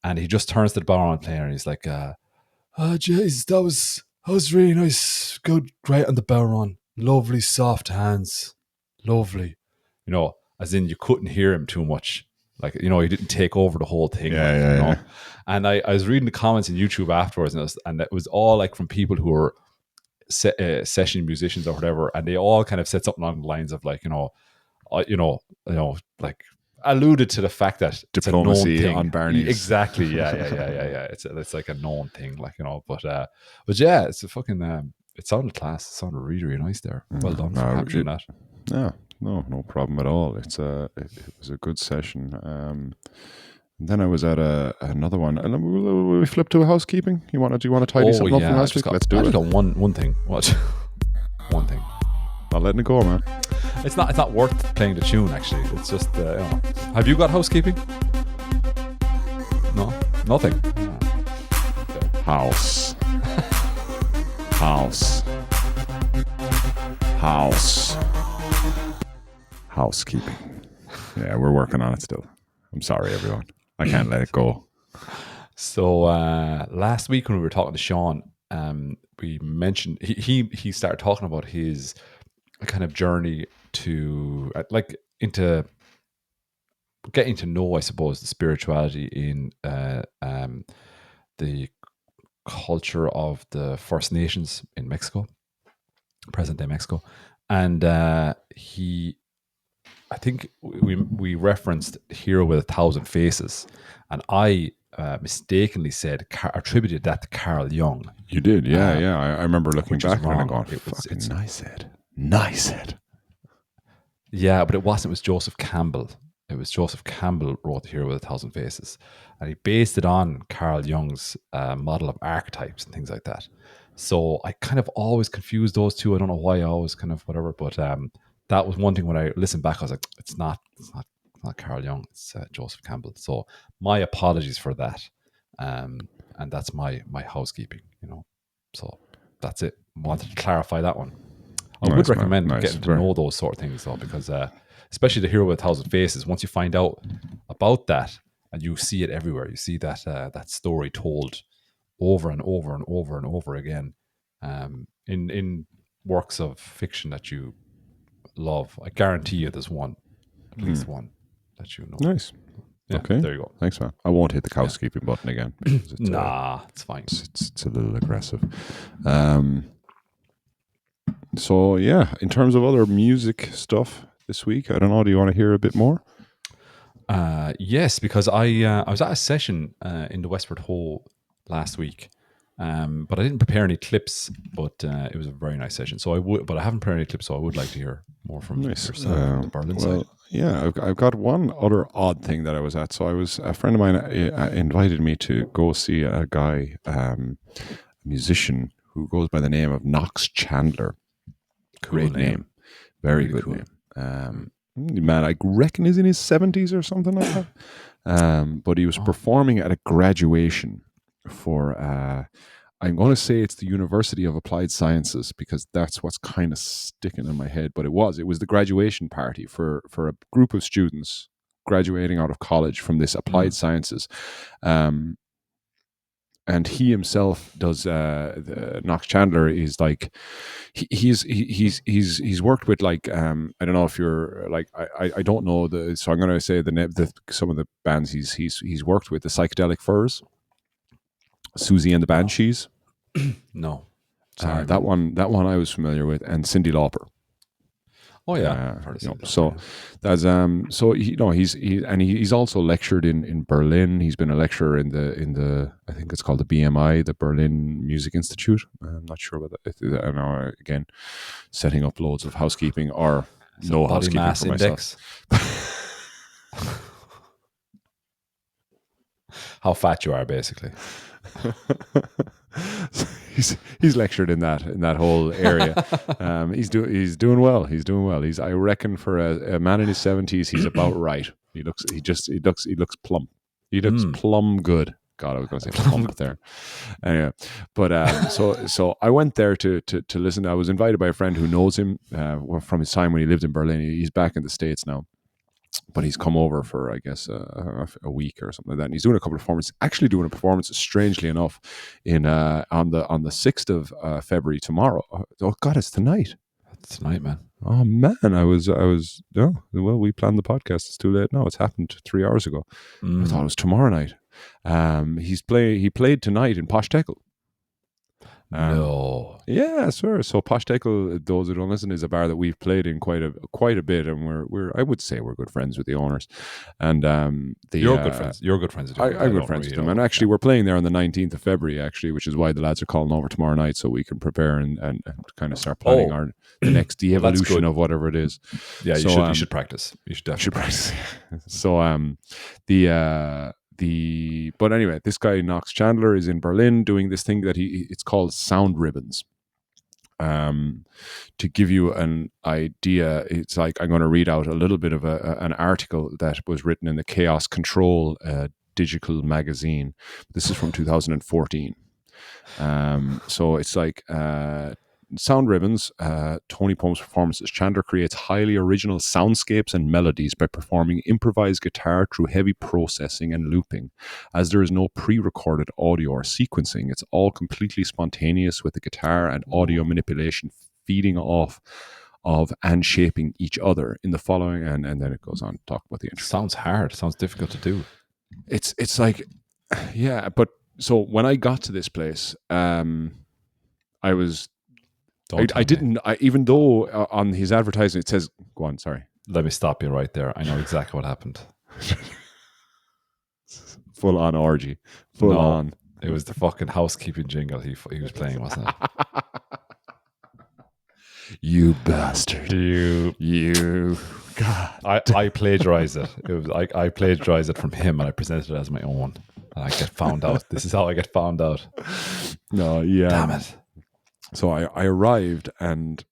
and he just turns to the bodhrán player and he's like, "Oh, jeez, that was really nice. Good, great on the bodhrán. Lovely, soft hands, lovely." You know, as in you couldn't hear him too much. Like, he didn't take over the whole thing. Yeah. And I was reading the comments on YouTube afterwards, and it was all like from people who were session musicians or whatever, and they all kind of said something along the lines of like, like alluded to the fact that diplomacy it's a known thing. on Barney's. Exactly. Yeah. It's like a known thing, like, but yeah, it's a fucking. It sounded class. It sounded really, really nice there. Well done for capturing that. Yeah, no problem at all. It was a good session. And then I was at another one, and then we flip to housekeeping. Do you want to tidy something up from last week? Let's do it. I just got one thing. What? One thing. Not letting it go, man. It's not worth playing the tune. Actually, it's just. Have you got housekeeping? No, nothing. Okay. House. Housekeeping. Yeah, we're working on it still. I'm sorry, everyone. I can't let it go. So last week when we were talking to Sean, we mentioned he started talking about his kind of journey to into getting to know, I suppose, the spirituality in the culture of the First Nations in Mexico, present day Mexico, and I think we referenced Hero with 1,000 Faces, and I mistakenly attributed that to Carl Jung. You did, yeah. I remember looking back and going, "Fucking nice head." Yeah, but it wasn't. It was Joseph Campbell. It was Joseph Campbell wrote The Hero with 1,000 Faces, and he based it on Carl Jung's model of archetypes and things like that. So I kind of always confused those two. I don't know why I always kind of whatever, but that was one thing when I listened back. I was like, it's not Carl Jung. It's Joseph Campbell. So my apologies for that, and that's my housekeeping. So that's it. Wanted to clarify that one. I would recommend getting to know those sort of things though, because especially The Hero with 1,000 Faces. Once you find out about that, and you see it everywhere, you see that story told over and over and over and over again in works of fiction that you love. I guarantee you there's one, at least one that you know. Nice. Yeah, okay. There you go. Thanks, man. I won't hit the housekeeping button again. It's fine. It's a little aggressive. So, yeah, in terms of other music stuff this week, I don't know, do you want to hear a bit more? Yes, because I was at a session in the Westford Hole last week, but I didn't prepare any clips, but it was a very nice session. So I haven't prepared any clips, so I would like to hear more from yourself on the Berlin side. Yeah, I've got one other odd thing that I was at. So a friend of mine invited me to go see a guy, a musician who goes by the name of Knox Chandler. Great name. Very good cool name. Man, I reckon he's in his 70s or something like that. But he was performing at a graduation for, I'm going to say it's the University of Applied Sciences, because that's what's kind of sticking in my head. But it was the graduation party for a group of students graduating out of college from this applied sciences. And he himself does. Knox Chandler is like he's worked with like I don't know if you're like I don't know so I'm going to say some of the bands he's worked with, the Psychedelic Furs, Susie and the Banshees. No, that one I was familiar with, and Cyndi Lauper. Oh yeah, so that's so he's also lectured in Berlin. He's been a lecturer in the I think it's called the BMI, the Berlin Music Institute. I'm not sure about that. I know, again, setting up loads of housekeeping or no housekeeping mass for index. Myself. How fat you are, basically. He's lectured in that whole area. He's doing well. He's, I reckon, for a man in his 70s, he's about right. He looks plump. He looks plumb good. God, I was going to say plump there. Anyway, but so I went there to listen. I was invited by a friend who knows him from his time when he lived in Berlin. He's back in the States now, but he's come over for, I guess, a week or something like that. And he's doing a couple of performances. Actually, doing a performance, strangely enough, in on the 6th of February tomorrow. Oh God, it's tonight. It's tonight, man. Oh man, I was no. Well, we planned the podcast. It's too late now. It's happened 3 hours ago. I thought it was tomorrow night. He played tonight in Posh Tekel. No. Yeah, I swear. So Posh Tekel, those who don't listen, is a bar that we've played in quite a bit, and we're I would say we're good friends with the owners. And you're good friends. You're good friends with them. I'm good friends with them. And actually, we're playing there on the 19th of February, actually, which is why the lads are calling over tomorrow night, so we can prepare and kind of start planning the next evolution of whatever it is. Yeah, so, you should practice. You should definitely practice. So but anyway, this guy Knox Chandler is in Berlin doing this thing that it's called Sound Ribbons. To give you an idea, it's like I'm going to read out a little bit of an article that was written in the Chaos Control digital magazine. This is from 2014. So it's like Sound Ribbons, Tony Pome's performances. Chandler creates highly original soundscapes and melodies by performing improvised guitar through heavy processing and looping. As there is no pre-recorded audio or sequencing, it's all completely spontaneous, with the guitar and audio manipulation feeding off of and shaping each other in the following. And then it goes on to talk about the intro. Sounds hard. Sounds difficult to do. It's like, yeah. But so when I got to this place, I was. Even though on his advertising it says, go on, sorry. Let me stop you right there. I know exactly what happened. Full on orgy. Full on. It was the fucking housekeeping jingle he was playing, wasn't it? You bastard. You. God. I plagiarized it. I plagiarized it from him, and I presented it as my own. And I get found out. This is how I get found out. No, yeah. Damn it. So I arrived, and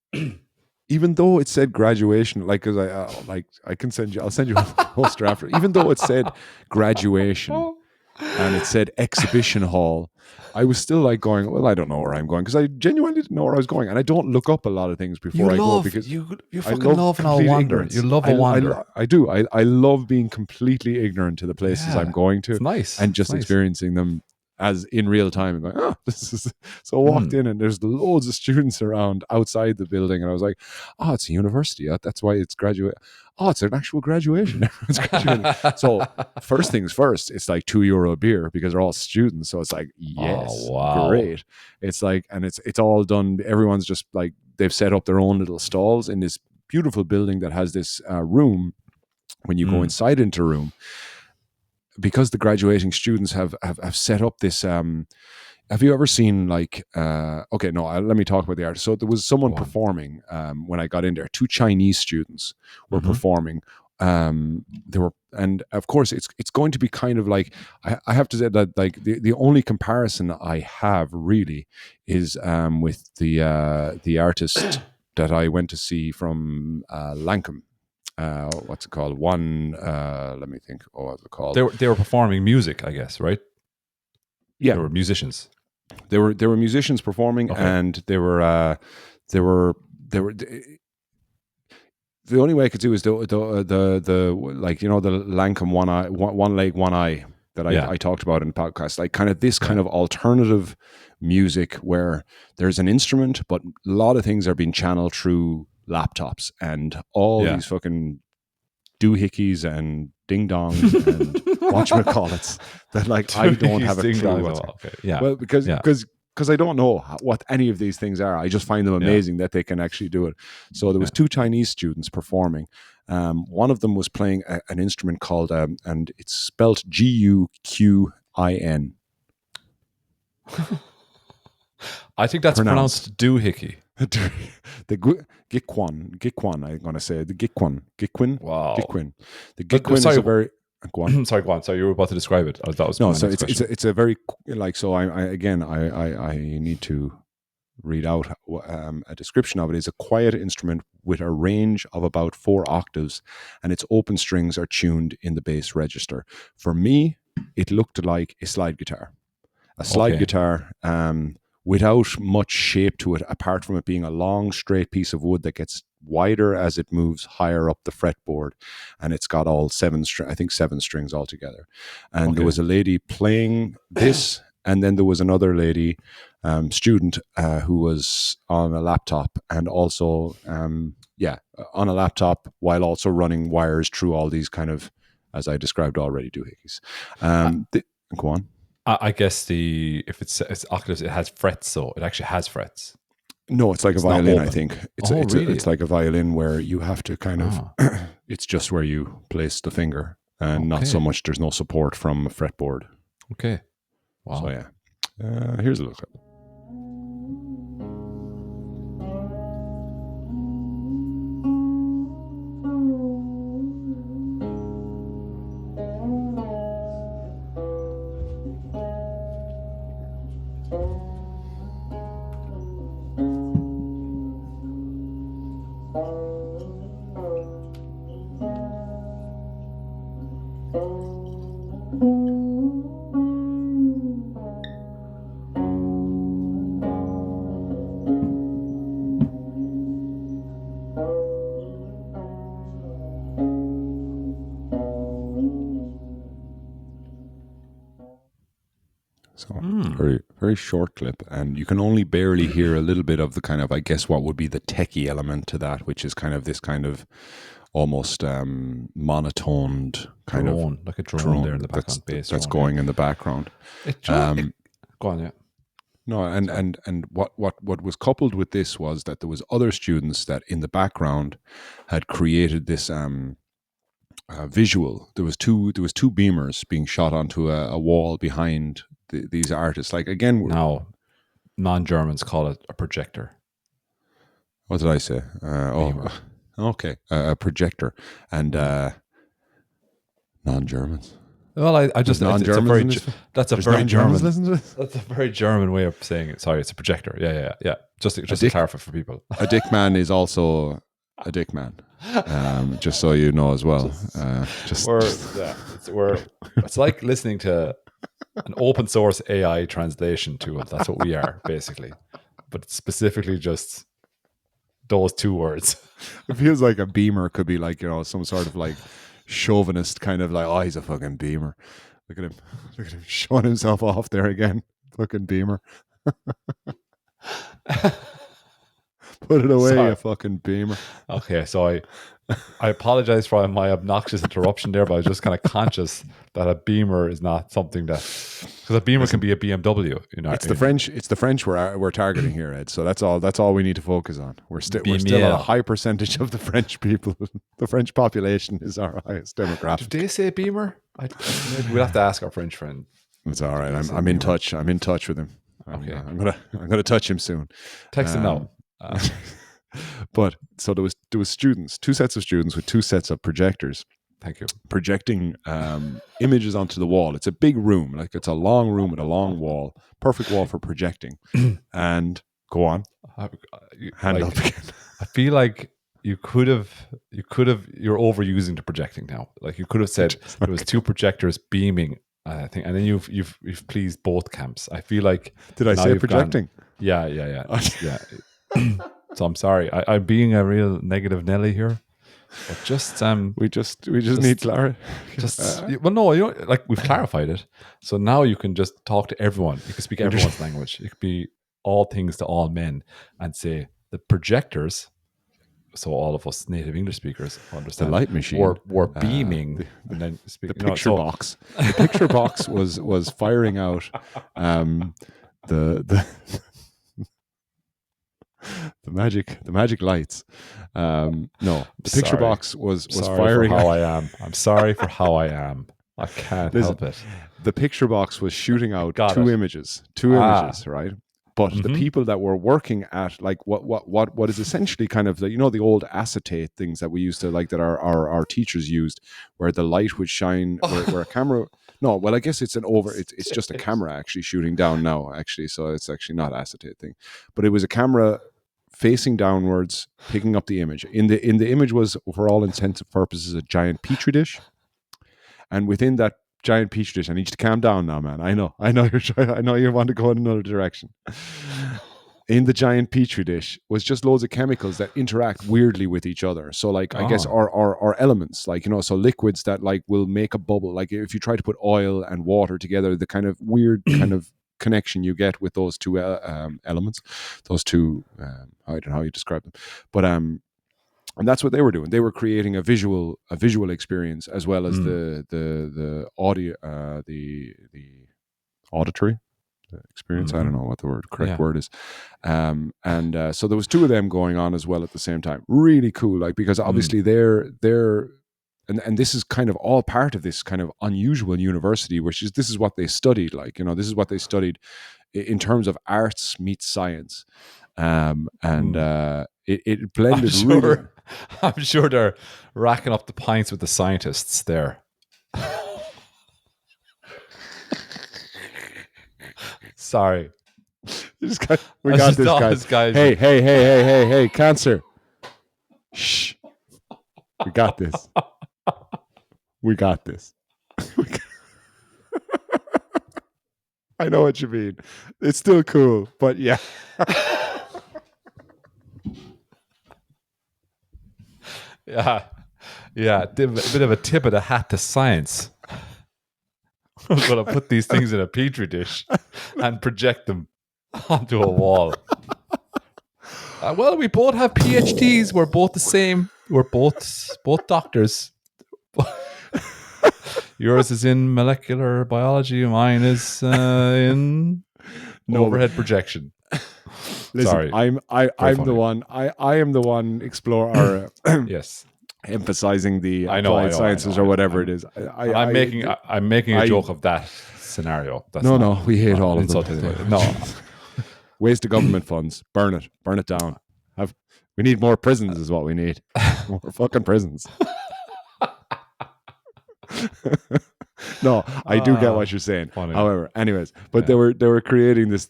even though it said graduation, like, cause I'll send you a poster after. Even though it said graduation and it said exhibition hall, I was still like going, well, I don't know where I'm going, because I genuinely didn't know where I was going, and I don't look up a lot of things before I go, because you fucking love an old wander. You love a wander. I do. I love being completely ignorant to the places I'm going to. It's nice. And just experiencing them as in real time and going, oh, this is so. I walked in and there's loads of students around outside the building, and I was like, oh, it's a university. That's why it's graduate. Oh, it's an actual graduation. So first things first, it's like €2 beer because they're all students. So it's like, yes, great. It's like, and it's all done. Everyone's just like, they've set up their own little stalls in this beautiful building that has this room. When you go inside into a room, because the graduating students have set up this. Have you ever seen like? Okay, no. Let me talk about the artist. So there was someone performing when I got in there. 2 Chinese students were performing. They were, and of course, it's going to be kind of like, I have to say that like the only comparison I have really is with the artist that I went to see from Lancome. What's it called? Let me think. Oh, what's it called? They were performing music, I guess, right? Yeah, they were musicians. They were musicians performing, and they were. The only way I could do is the like, you know, the Lancome one leg one eye that I talked about in the podcast, like kind of this kind of alternative music where there's an instrument, but a lot of things are being channeled through laptops and all these fucking doohickeys and ding dongs and whatchamacallits that like I don't have a clue. Well, because I don't know what any of these things are. I just find them amazing that they can actually do it. So there was 2 Chinese students performing. One of them was playing an instrument called and it's spelled Guqin. I think that's pronounced doohickey. The Gikwan, I'm going to say the Gikwan. Wow. Gikwan. The Gikwan is a very... Go on. Sorry, go on. Sorry, you were about to describe it. That was no. So it's a very like. So I need to read out a description of it. It's a quiet instrument with a range of about 4 octaves, and its open strings are tuned in the bass register. For me, it looked like a slide guitar. A slide guitar. Without much shape to it, apart from it being a long, straight piece of wood that gets wider as it moves higher up the fretboard, and it's got all 7 strings altogether. And there was a lady playing this And then there was another lady, student, who was on a laptop and also, on a laptop while also running wires through all these kind of, as I described already, doohickeys. Go on. I guess if it's octaves, it has frets, so it actually has frets. No, it's like a violin, I think. Really? It's like a violin where you have to kind of, it's just where you place the finger and not so much, there's no support from a fretboard. Okay. Wow. So yeah. Here's a look at it. So very, very short clip, and you can only barely hear a little bit of the kind of, I guess, what would be the techie element to that, which is kind of this kind of almost monotoned kind drone, of like a drone there in the background bass. That's going in the background. Go on, yeah. No, and what was coupled with this was that there was other students that in the background had created this visual. There was two beamers being shot onto a wall behind these artists. Like again, now non-Germans call it a projector. What did I say? Okay, a projector, and non-Germans. Well, I just non-Germans. That's a very German. Listen to this? That's a very German way of saying it. Sorry, it's a projector. Yeah. Just to clarify for people, a dick man is also a dick man. Just so you know as well. It's like listening to an open source AI translation tool. That's what we are basically, but it's specifically just those two words. It feels like a beamer could be like, some sort of like chauvinist kind of like, oh, he's a fucking beamer. Look at him showing himself off there again. Fucking beamer. Put it away, Sorry. you fucking beamer. Okay, so I apologize for my obnoxious interruption there, but I was just kind of conscious that a beamer is not something that, because a beamer can be a BMW. It's the French we're targeting here, Ed. So that's all we need to focus on. We're still a high percentage of the French people. The French population is our highest demographic. Did they say beamer? We'll have to ask our French friend. It's all right. I'm in touch. I'm in touch with him. Okay, I'm gonna touch him soon. Text him now. But so there was students, two sets of students with two sets of projectors. Thank you. Projecting images onto the wall. It's a big room, like it's a long room with a long wall, perfect wall for projecting. And go on, hand up again. I feel like you're overusing the projecting now. Like you could have said there was two projectors beaming. I think, and then you've pleased both camps. I feel like did I say projecting? Yeah. So I'm sorry. I'm being a real negative Nelly here. But just we just need clarity. Like we've clarified it. So now you can just talk to everyone. You can speak everyone's language. It could be all things to all men and say the projectors. So all of us native English speakers understand. The light machine were beaming, and then the picture box. The picture box was firing out the magic lights. The picture box was firing. How I am. I'm sorry for how I am. I can't help it. The picture box was shooting out two images, right? But the people that were working at like what is essentially kind of the old acetate things that we used to like that our teachers used, where the light would shine where a camera. No, well, I guess it's it's just a camera actually shooting down now, actually. So it's actually not acetate thing, but it was a camera facing downwards, picking up the image. In the image was, for all intents and purposes, a giant petri dish, and within that giant petri dish, I need you to calm down now, man. I know you're trying. I know you want to go in another direction. In the giant petri dish was just loads of chemicals that interact weirdly with each other. So like, I guess are elements like, so liquids that like will make a bubble. Like if you try to put oil and water together, the kind of weird kind of connection you get with those two elements, those two. I don't know how you describe them, but and that's what they were doing. They were creating a visual experience as well as the audio, the auditory experience. I don't know what the correct word is. So there was two of them going on as well at the same time. Really cool, like, because obviously they're and this is kind of all part of this kind of unusual university, which is, this is what they studied, like, you know, this is what they studied in terms of arts meets science. It blended really. I'm sure they're racking up the pints with the scientists there. Sorry. We got this, guys. Hey, cancer. Shh. We got this. We got this. I know what you mean. It's still cool, but yeah. Yeah. A bit of a tip of the hat to science. I'm going to put these things in a petri dish and project them onto a wall. Well, we both have PhDs. We're both the same. We're both doctors. Yours is in molecular biology. Mine is in overhead projection. Listen, sorry, I'm the one. I am the one explorer. Yes, emphasizing the applied sciences or whatever it is. I'm making a joke of that scenario. That's no, we hate all of them. No, waste of government funds. Burn it down. We need more prisons, is what we need. More fucking prisons. No, I do get what you're saying. Funny. However, anyways, but they were creating this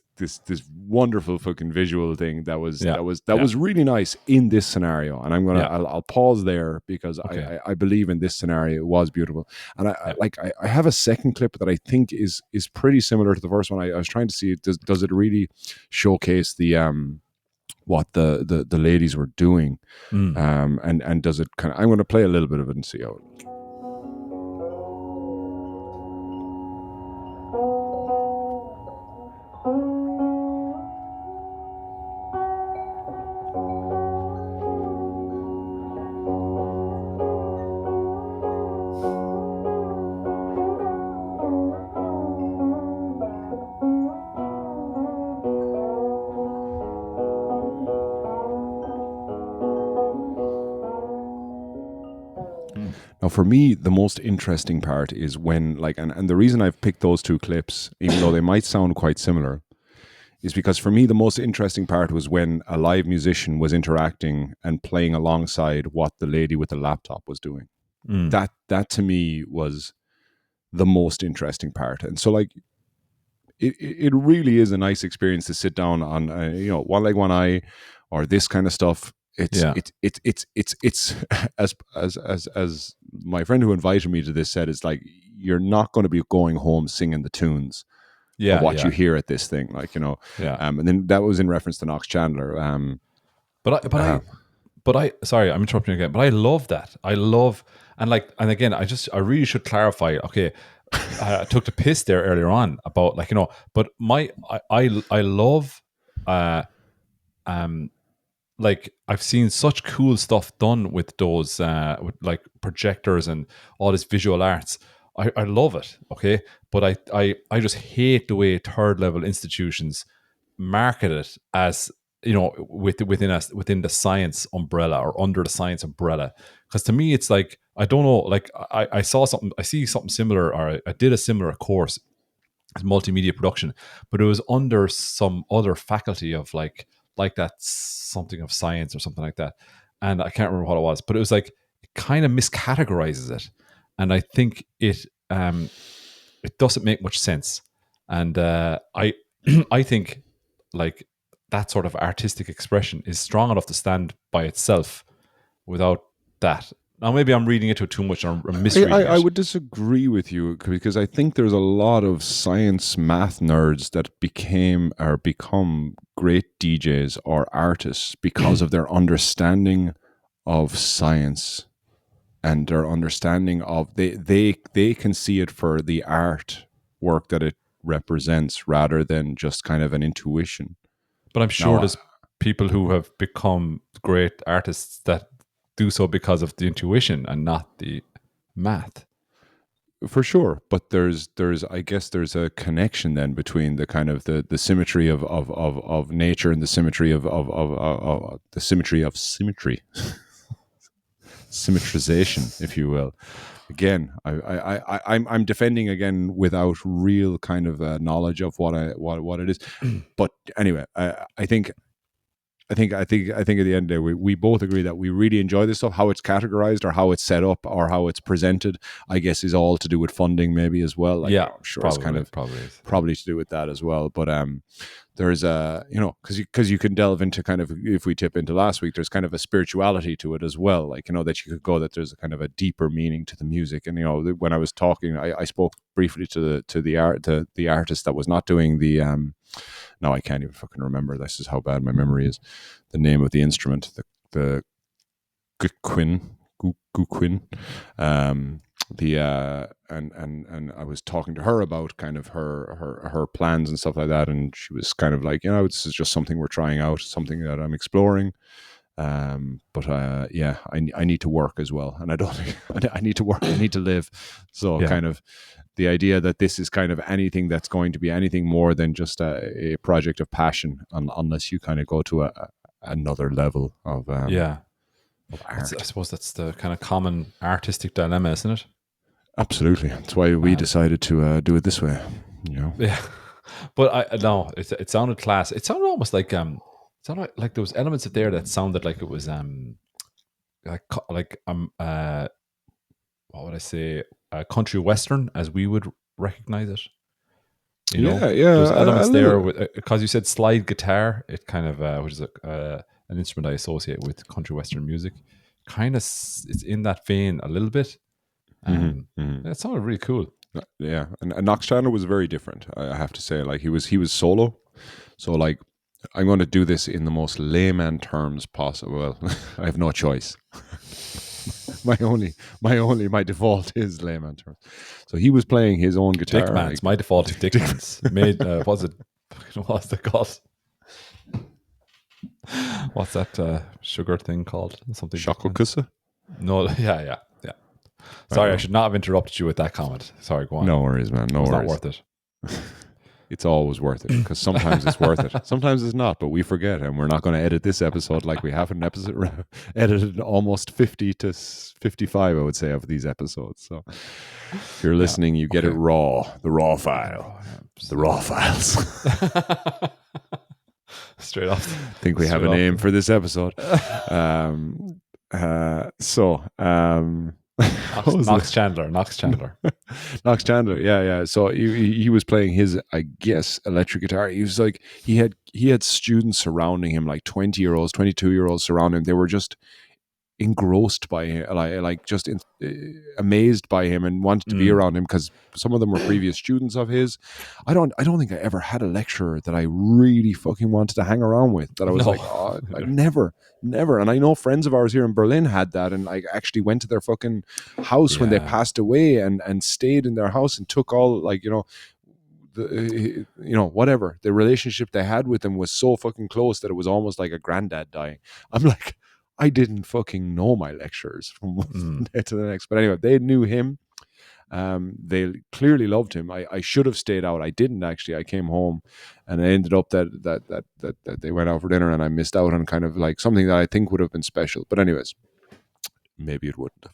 wonderful fucking visual thing that was really nice in this scenario. And I'll pause there because I believe in this scenario it was beautiful. And I have a second clip that I think is pretty similar to the first one. I was trying to see, does it really showcase the what the ladies were doing, and does it kind of? I'm going to play a little bit of it and see how it. Now, for me, the most interesting part is when, like, and the reason I've picked those two clips, even though they might sound quite similar, is because for me, the most interesting part was when a live musician was interacting and playing alongside what the lady with the laptop was doing. That to me was the most interesting part. And so, like, it really is a nice experience to sit down on, One Leg, One Eye, or this kind of stuff. It's as my friend who invited me to this said, it's like, you're not going to be going home singing the tunes of what you hear at this thing, like, and then that was in reference to Knox Chandler. Sorry, I'm interrupting again, but I love that. And again, I really should clarify. Okay, I took the piss there earlier on about, like, but I love like, I've seen such cool stuff done with those with like projectors and all this visual arts. I love it, okay? But I just hate the way third level institutions market it as, within the science umbrella or under the science umbrella. Because to me, it's like, I don't know, like, I see something similar, or I did a similar course as multimedia production, but it was under some other faculty of like that's something of science or something like that. And I can't remember what it was, but it was like, it kind of miscategorizes it. And I think it doesn't make much sense. And I think, like, that sort of artistic expression is strong enough to stand by itself without that. Now, maybe I'm reading into it too much, or I'm misreading it. I would disagree with you, because I think there's a lot of science math nerds that become great DJs or artists because of their understanding of science and their understanding of they can see it for the art work that it represents, rather than just kind of an intuition. But I'm sure Now, there's people who have become great artists that do so because of the intuition and not the math. for sure, but there's I guess there's a connection then between the kind of the symmetry of nature and the symmetry of the symmetry of symmetry, symmetrization, if you will. Again, I'm defending again without real kind of knowledge of what it is. But anyway, I think at the end of the day, we both agree that we really enjoy this stuff. How it's categorized, or how it's set up, or how it's presented, I guess, is all to do with funding, maybe as well. Like, yeah, I'm sure probably, it's kind of probably to do with that as well. But there's a, because you can delve into kind of, if we tip into last week, there's kind of a spirituality to it as well. Like, that you could go, that there's a kind of a deeper meaning to the music. And when I was talking, I spoke briefly to the artist that was not doing the now I can't even fucking remember. This is how bad my memory is. The name of the instrument, the guqin, and I was talking to her about kind of her plans and stuff like that, and she was kind of like, this is just something we're trying out, something that I'm exploring. But I need to work as well, and I don't think I need to work. I need to live. So kind of the idea that this is kind of anything that's going to be anything more than just a project of passion, unless you kind of go to another level of of art. I suppose that's the kind of common artistic dilemma, isn't it? Absolutely. That's why we decided to do it this way. Yeah, but it sounded class. It sounded almost like sounded like there was elements of there that sounded like it was what would I say, country western as we would recognize it. There's elements there because you said slide guitar. It kind of which is an instrument I associate with country western music. Kind of, it's in that vein a little bit. It sounded really cool. Yeah, and Knox Chandler was very different. I have to say, like he was solo, so like, I'm going to do this in the most layman terms possible. Well, I have no choice. my default is layman terms. So he was playing his own guitar. Dickmans. My default is Dickmans. What's it called? What's that sugar thing called? Something. Shakokusa? No, yeah. Sorry, I should not have interrupted you with that comment. Sorry, go on. No worries, man. No worries. It's not worth it. It's always worth it, because sometimes it's worth it. Sometimes it's not, but we forget, and we're not going to edit this episode like we have an episode edited almost 50 to 55, I would say, of these episodes. So if you're listening, you get it raw, the raw file, the raw files. Straight off. I think we have a name for this episode. Knox Chandler. Knox Chandler, yeah. So he was playing his, I guess, electric guitar. He was like, he had students surrounding him, like 20-year-olds, 22-year-olds surrounding him. They were just engrossed by him, like just amazed by him, and wanted to be around him, because some of them were previous students of his. I don't think I ever had a lecturer that I really fucking wanted to hang around with, that I was never. And I know friends of ours here in Berlin had that, and I actually went to their fucking house when they passed away, and stayed in their house, and took all, like, whatever the relationship they had with them was so fucking close that it was almost like a granddad dying. I'm like, I didn't fucking know my lecturers from one day to the next. But anyway, they knew him. They clearly loved him. I should have stayed out. I didn't, actually. I came home, and it ended up that they went out for dinner, and I missed out on kind of like something that I think would have been special. But anyways, maybe it wouldn't have.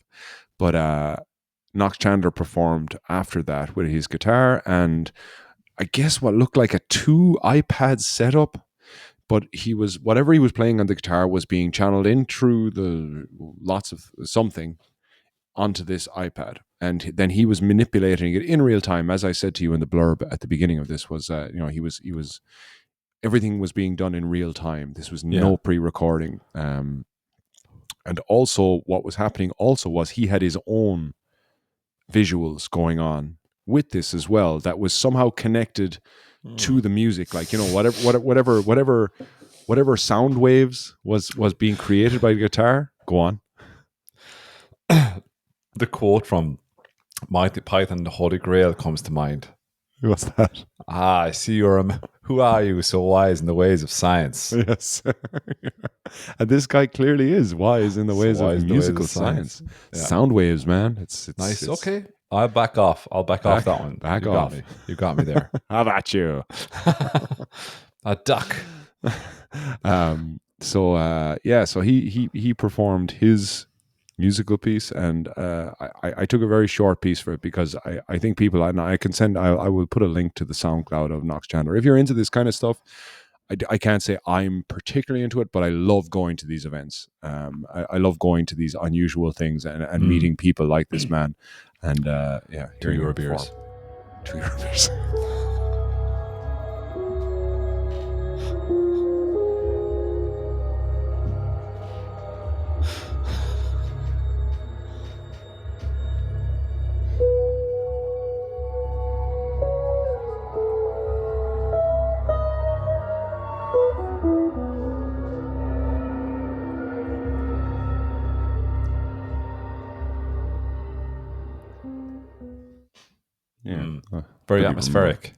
But Knox Chandler performed after that with his guitar, and I guess what looked like a 2 iPad setup. But whatever he was playing on the guitar was being channeled in through the lots of something onto this iPad. And then he was manipulating it in real time. As I said to you in the blurb at the beginning of this, was, everything was being done in real time. This was no pre-recording. And also what was happening also was he had his own visuals going on with this as well, that was somehow connected to the music, like, whatever sound waves was being created by the guitar. Go on. The quote from Monty Python, The Holy Grail, comes to mind. What's that? I see you're who are you so wise in the ways of science? Yes. And this guy clearly is wise in the ways of musical science. Yeah. Sound waves, man. It's Nice. Okay. I'll back off. I'll back off that one. Back you off. Got me. You got me there. How about you? A duck. So he performed his musical piece, and I took a very short piece for it because I think people, and I will put a link to the SoundCloud of Knox Chandler. If you're into this kind of stuff, I can't say I'm particularly into it, but I love going to these events. I love going to these unusual things and meeting people like this man. And To your beers. To your beers. Very atmospheric.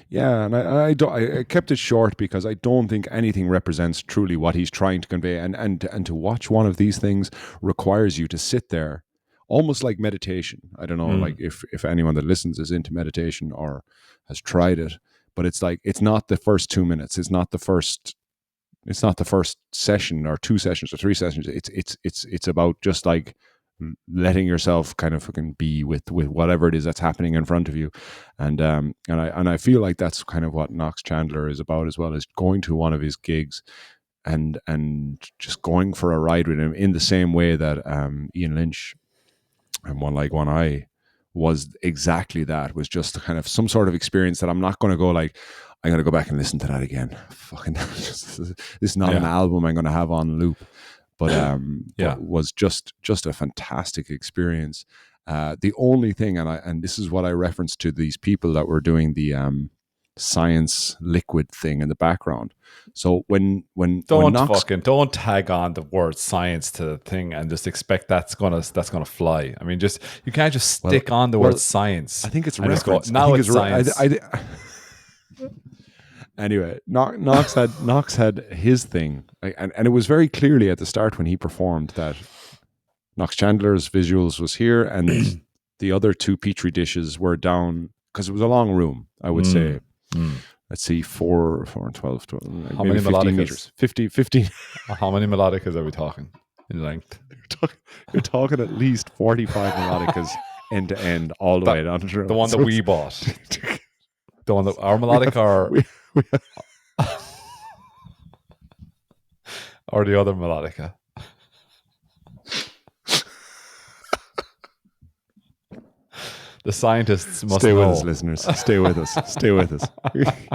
Yeah, and I kept it short because I don't think anything represents truly what he's trying to convey. And to watch one of these things requires you to sit there, almost like meditation. I don't know, like if anyone that listens is into meditation or has tried it, but it's like it's not the first 2 minutes. It's not the first session or 2 sessions or 3 sessions. It's about just like letting yourself kind of fucking be with whatever it is that's happening in front of you, and I feel like that's kind of what Knox Chandler is about as well, is going to one of his gigs and just going for a ride with him in the same way that Ian Lynch and One Like One Eye was exactly that. Was just kind of some sort of experience that I'm not going to go like, I'm going to go back and listen to that again. Fucking, this is not an album I'm going to have on loop. But was just a fantastic experience. The only thing, and this is what I referenced to these people that were doing the science liquid thing in the background. So when don't tag on the word science to the thing and just expect that's gonna fly. I mean, you can't just stick on the word science. I think it's reference. Now it's science. Anyway, Knox had his thing, and it was very clearly at the start when he performed that Knox Chandler's visuals was here, and the other 2 petri dishes were down because it was a long room. I would say, let's see, 4 and 12, how many 15 meters, 15. How many melodicas are we talking in length? You're talking at least 45 melodicas end to end, all the way down to the room. The one that we bought. The one that our melodic are. Or the other melodica. The scientists must stay know. with us, listeners. Stay with us. Stay with us.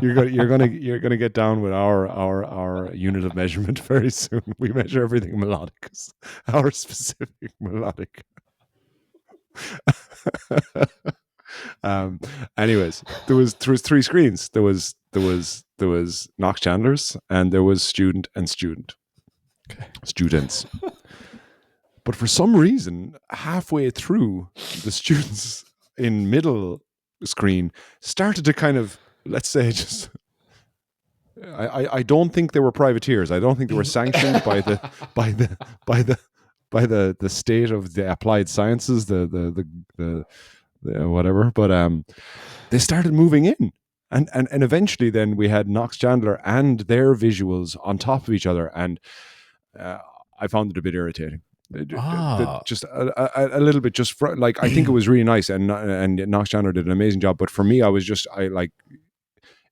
You're gonna get down with our unit of measurement very soon. We measure everything melodicas. Our specific melodic. Anyways, there was 3 screens. There was Knox Chandler's, and there was students. But for some reason, halfway through, the students in middle screen started to kind of, let's say, just. I don't think they were privateers. I don't think they were sanctioned by the state of the applied sciences, the whatever. But they started moving in. And eventually then we had Knox Chandler and their visuals on top of each other, and I found it a bit irritating. Just a little bit, just like, I think it was really nice, and Knox Chandler did an amazing job. But for me,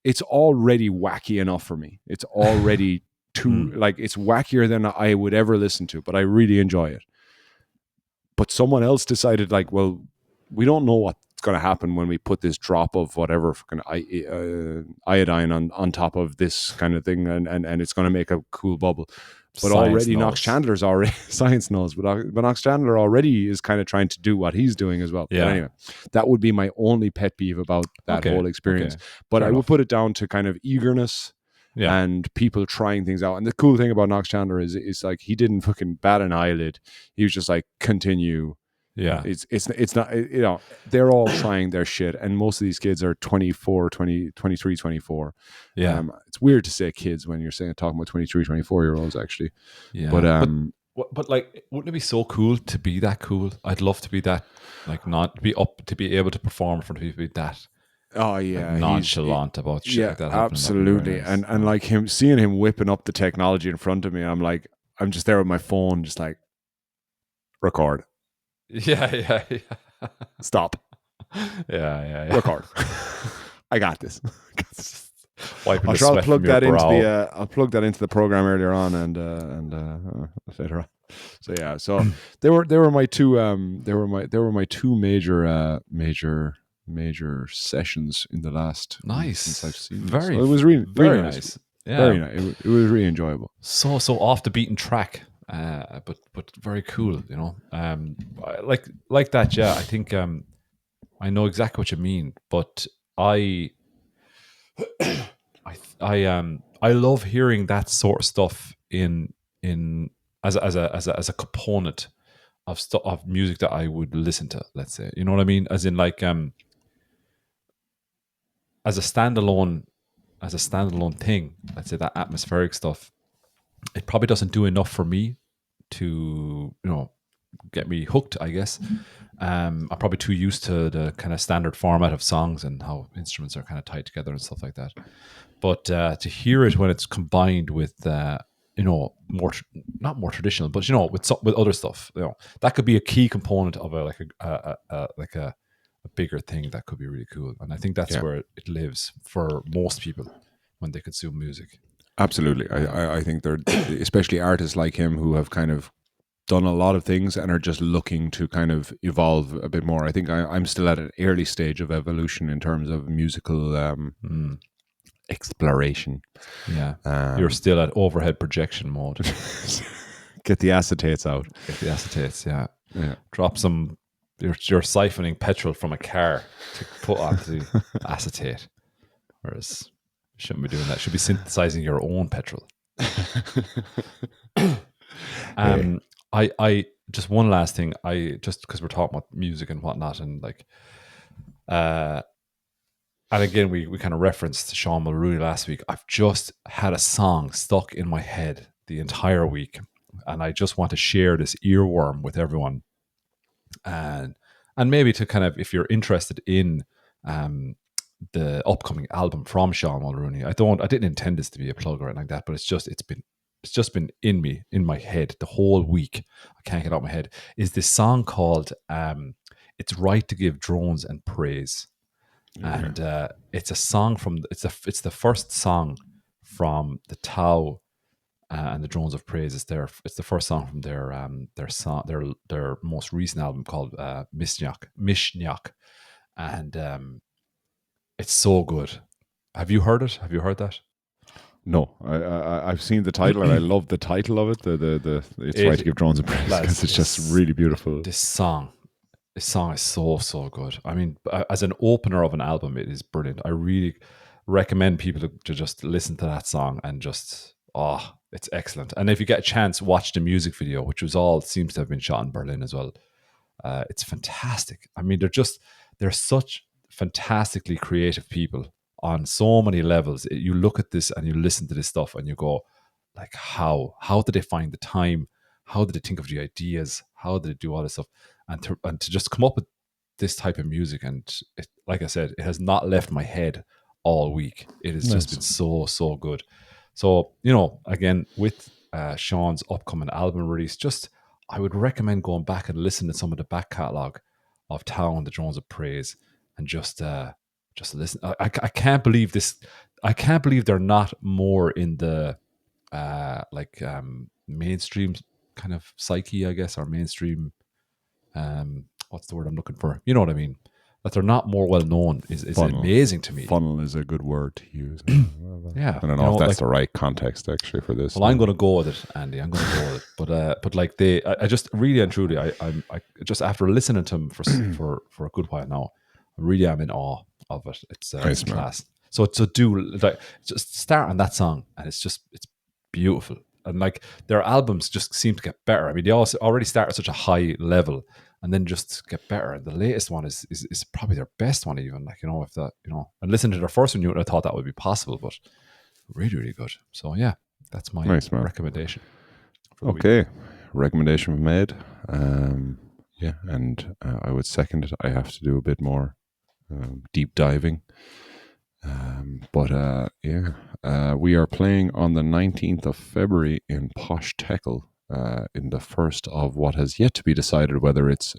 it's already wacky enough for me. It's already too it's wackier than I would ever listen to, but I really enjoy it. But someone else decided, like, well, we don't know what's going to happen when we put this drop of whatever iodine on top of this kind of thing, and it's going to make a cool bubble. But science already knows. Knox Chandler's already science knows, but Knox Chandler already is kind of trying to do what he's doing as well. Yeah. But anyway, that would be my only pet peeve about that whole experience. Okay. But I would put it down to kind of eagerness and people trying things out. And the cool thing about Knox Chandler is like, he didn't fucking bat an eyelid. He was just like, continue. Yeah. It's not, they're all trying their shit, and most of these kids are 24, 20, 23, 24. Yeah. It's weird to say kids when you're talking about 23, 24-year-olds actually. Yeah. But like, wouldn't it be so cool to be that cool? I'd love to be that, like, not to be up, to be able to perform in front of people, be that oh yeah, like, nonchalant about shit like that happening. Absolutely. Nice. And seeing him whipping up the technology in front of me, I'm just there with my phone, just like, record. Yeah. Stop. Yeah. Record. I got this. Wiping the I'll sweat plug from your that into brow. I'll plug that into the program earlier on and later on. So yeah, so they were my two major sessions in the last Nice. since I've seen this. Very, So it was really very nice. nice. Yeah. Very nice. It was really enjoyable. So off the beaten track, but very cool. You know, like that. Yeah, I think I know exactly what you mean, but I love hearing that sort of stuff in as a component of music that I would listen to. Let's say, you know what I mean, as in like as a standalone thing. Let's say that atmospheric stuff. It probably doesn't do enough for me to, get me hooked, I guess. I'm probably too used to the kind of standard format of songs and how instruments are kind of tied together and stuff like that. But to hear it when it's combined with, not more traditional, but with other stuff, that could be a key component of a bigger thing that could be really cool. And I think that's where it lives for most people when they consume music. Absolutely. I think they're, especially artists like him who have kind of done a lot of things and are just looking to kind of evolve a bit more. I think I'm still at an early stage of evolution in terms of musical exploration. Yeah. You're still at overhead projection mode. Get the acetates out. Yeah. Drop some, you're siphoning petrol from a car to put onto acetate. Whereas shouldn't be doing that. Should be synthesizing your own petrol. I just one last thing. I just because we're talking about music and whatnot, and like, and again we kind of referenced Sean Mulrooney last week. I've just had a song stuck in my head the entire week, and I just want to share this earworm with everyone, and maybe to kind of, if you're interested in the upcoming album from Sean Mulrooney. I didn't intend this to be a plug or anything like that, but it's just been in my head the whole week. I can't get out of my head. Is this song called "It's Right to Give Drones and Praise," and it's a song from it's the first song from the Tao and the Drones of Praise. It's the first song from their most recent album called Mishnyak, and it's so good. Have you heard it? Have you heard that? No, I've seen the title and I love the title of it. It's Right to Give Drones and Praise because it's just really beautiful. This song is so good. I mean, as an opener of an album, it is brilliant. I really recommend people to just listen to that song and just it's excellent. And if you get a chance, watch the music video, which seems to have been shot in Berlin as well. It's fantastic. I mean, they're such fantastically creative people on so many levels. You look at this and you listen to this stuff and you go, like, how did they find the time? How did they think of the ideas? How did they do all this stuff? And to just come up with this type of music, and it, like I said, it has not left my head all week. It has just been so good. So, again, with Sean's upcoming album release, I would recommend going back and listening to some of the back catalogue of Tao and the Drones of Praise, and just listen. I can't believe this. I can't believe they're not more in the mainstream kind of psyche, I guess, or mainstream. What's the word I'm looking for? You know what I mean? That they're not more well known is amazing to me. Funnel is a good word to use. Yeah, I don't know if that's the right context actually for this. Well, I'm going to go with it, Andy. I'm going to go with it. But like I just really and truly, I just after listening to them for a good while now, I really am in awe of it. It's class. So just start on that song, and it's beautiful. And like their albums just seem to get better. I mean, they already start at such a high level, and then just get better. The latest one is probably their best one, even, like, if that, and listen to their first one, you would have thought that would be possible, but really, really good. So yeah, that's my recommendation. Okay, recommendation made. Yeah, and I would second it. I have to do a bit more deep diving. But we are playing on the 19th of February in Posh Teckle, in the first of what has yet to be decided whether it's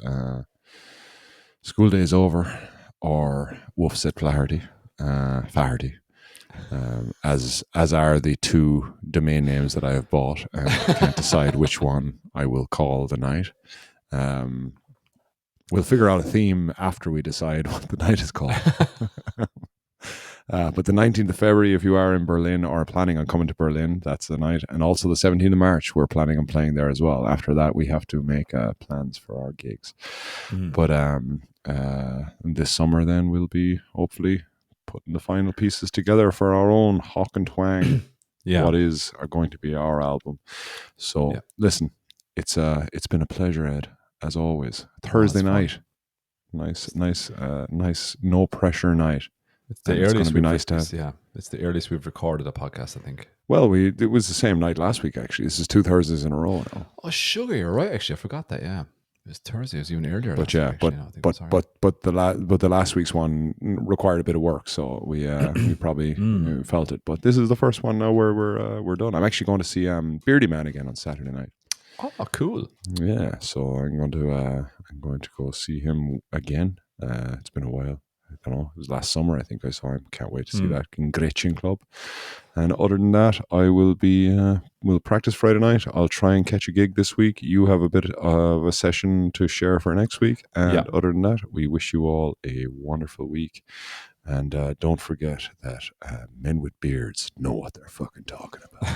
School Days Over or Wolf's at Flaherty. As are the two domain names that I have bought, and I can't decide which one I will call the night. We'll figure out a theme after we decide what the night is called. But the 19th of February, if you are in Berlin or planning on coming to Berlin, that's the night. And also the 17th of March, we're planning on playing there as well. After that, we have to make plans for our gigs. But this summer then we'll be hopefully putting the final pieces together for our own Hawk and Twang. What are going to be our album. So listen, it's been a pleasure, Ed, as always. Thursday night. Nice, no pressure night. It's the earliest. It's going to be nice to have. Yeah, it's the earliest we've recorded a podcast, I think. Well, it was the same night last week, actually. This is 2 Thursdays in a row now. Oh, sugar, you're right. Actually, I forgot that. Yeah, it was Thursday. It was even earlier. But the last week's one required a bit of work, so we probably felt it. But this is the first one now where we're done. I'm actually going to see Beardy Man again on Saturday night. Oh, cool. Yeah, so I'm going to go see him again. It's been a while. I don't know. It was last summer, I think I saw him. Can't wait to see that in Gretchen Club. And other than that, I will we'll practice Friday night. I'll try and catch a gig this week. You have a bit of a session to share for next week. And other than that, we wish you all a wonderful week. And don't forget that men with beards know what they're fucking talking about.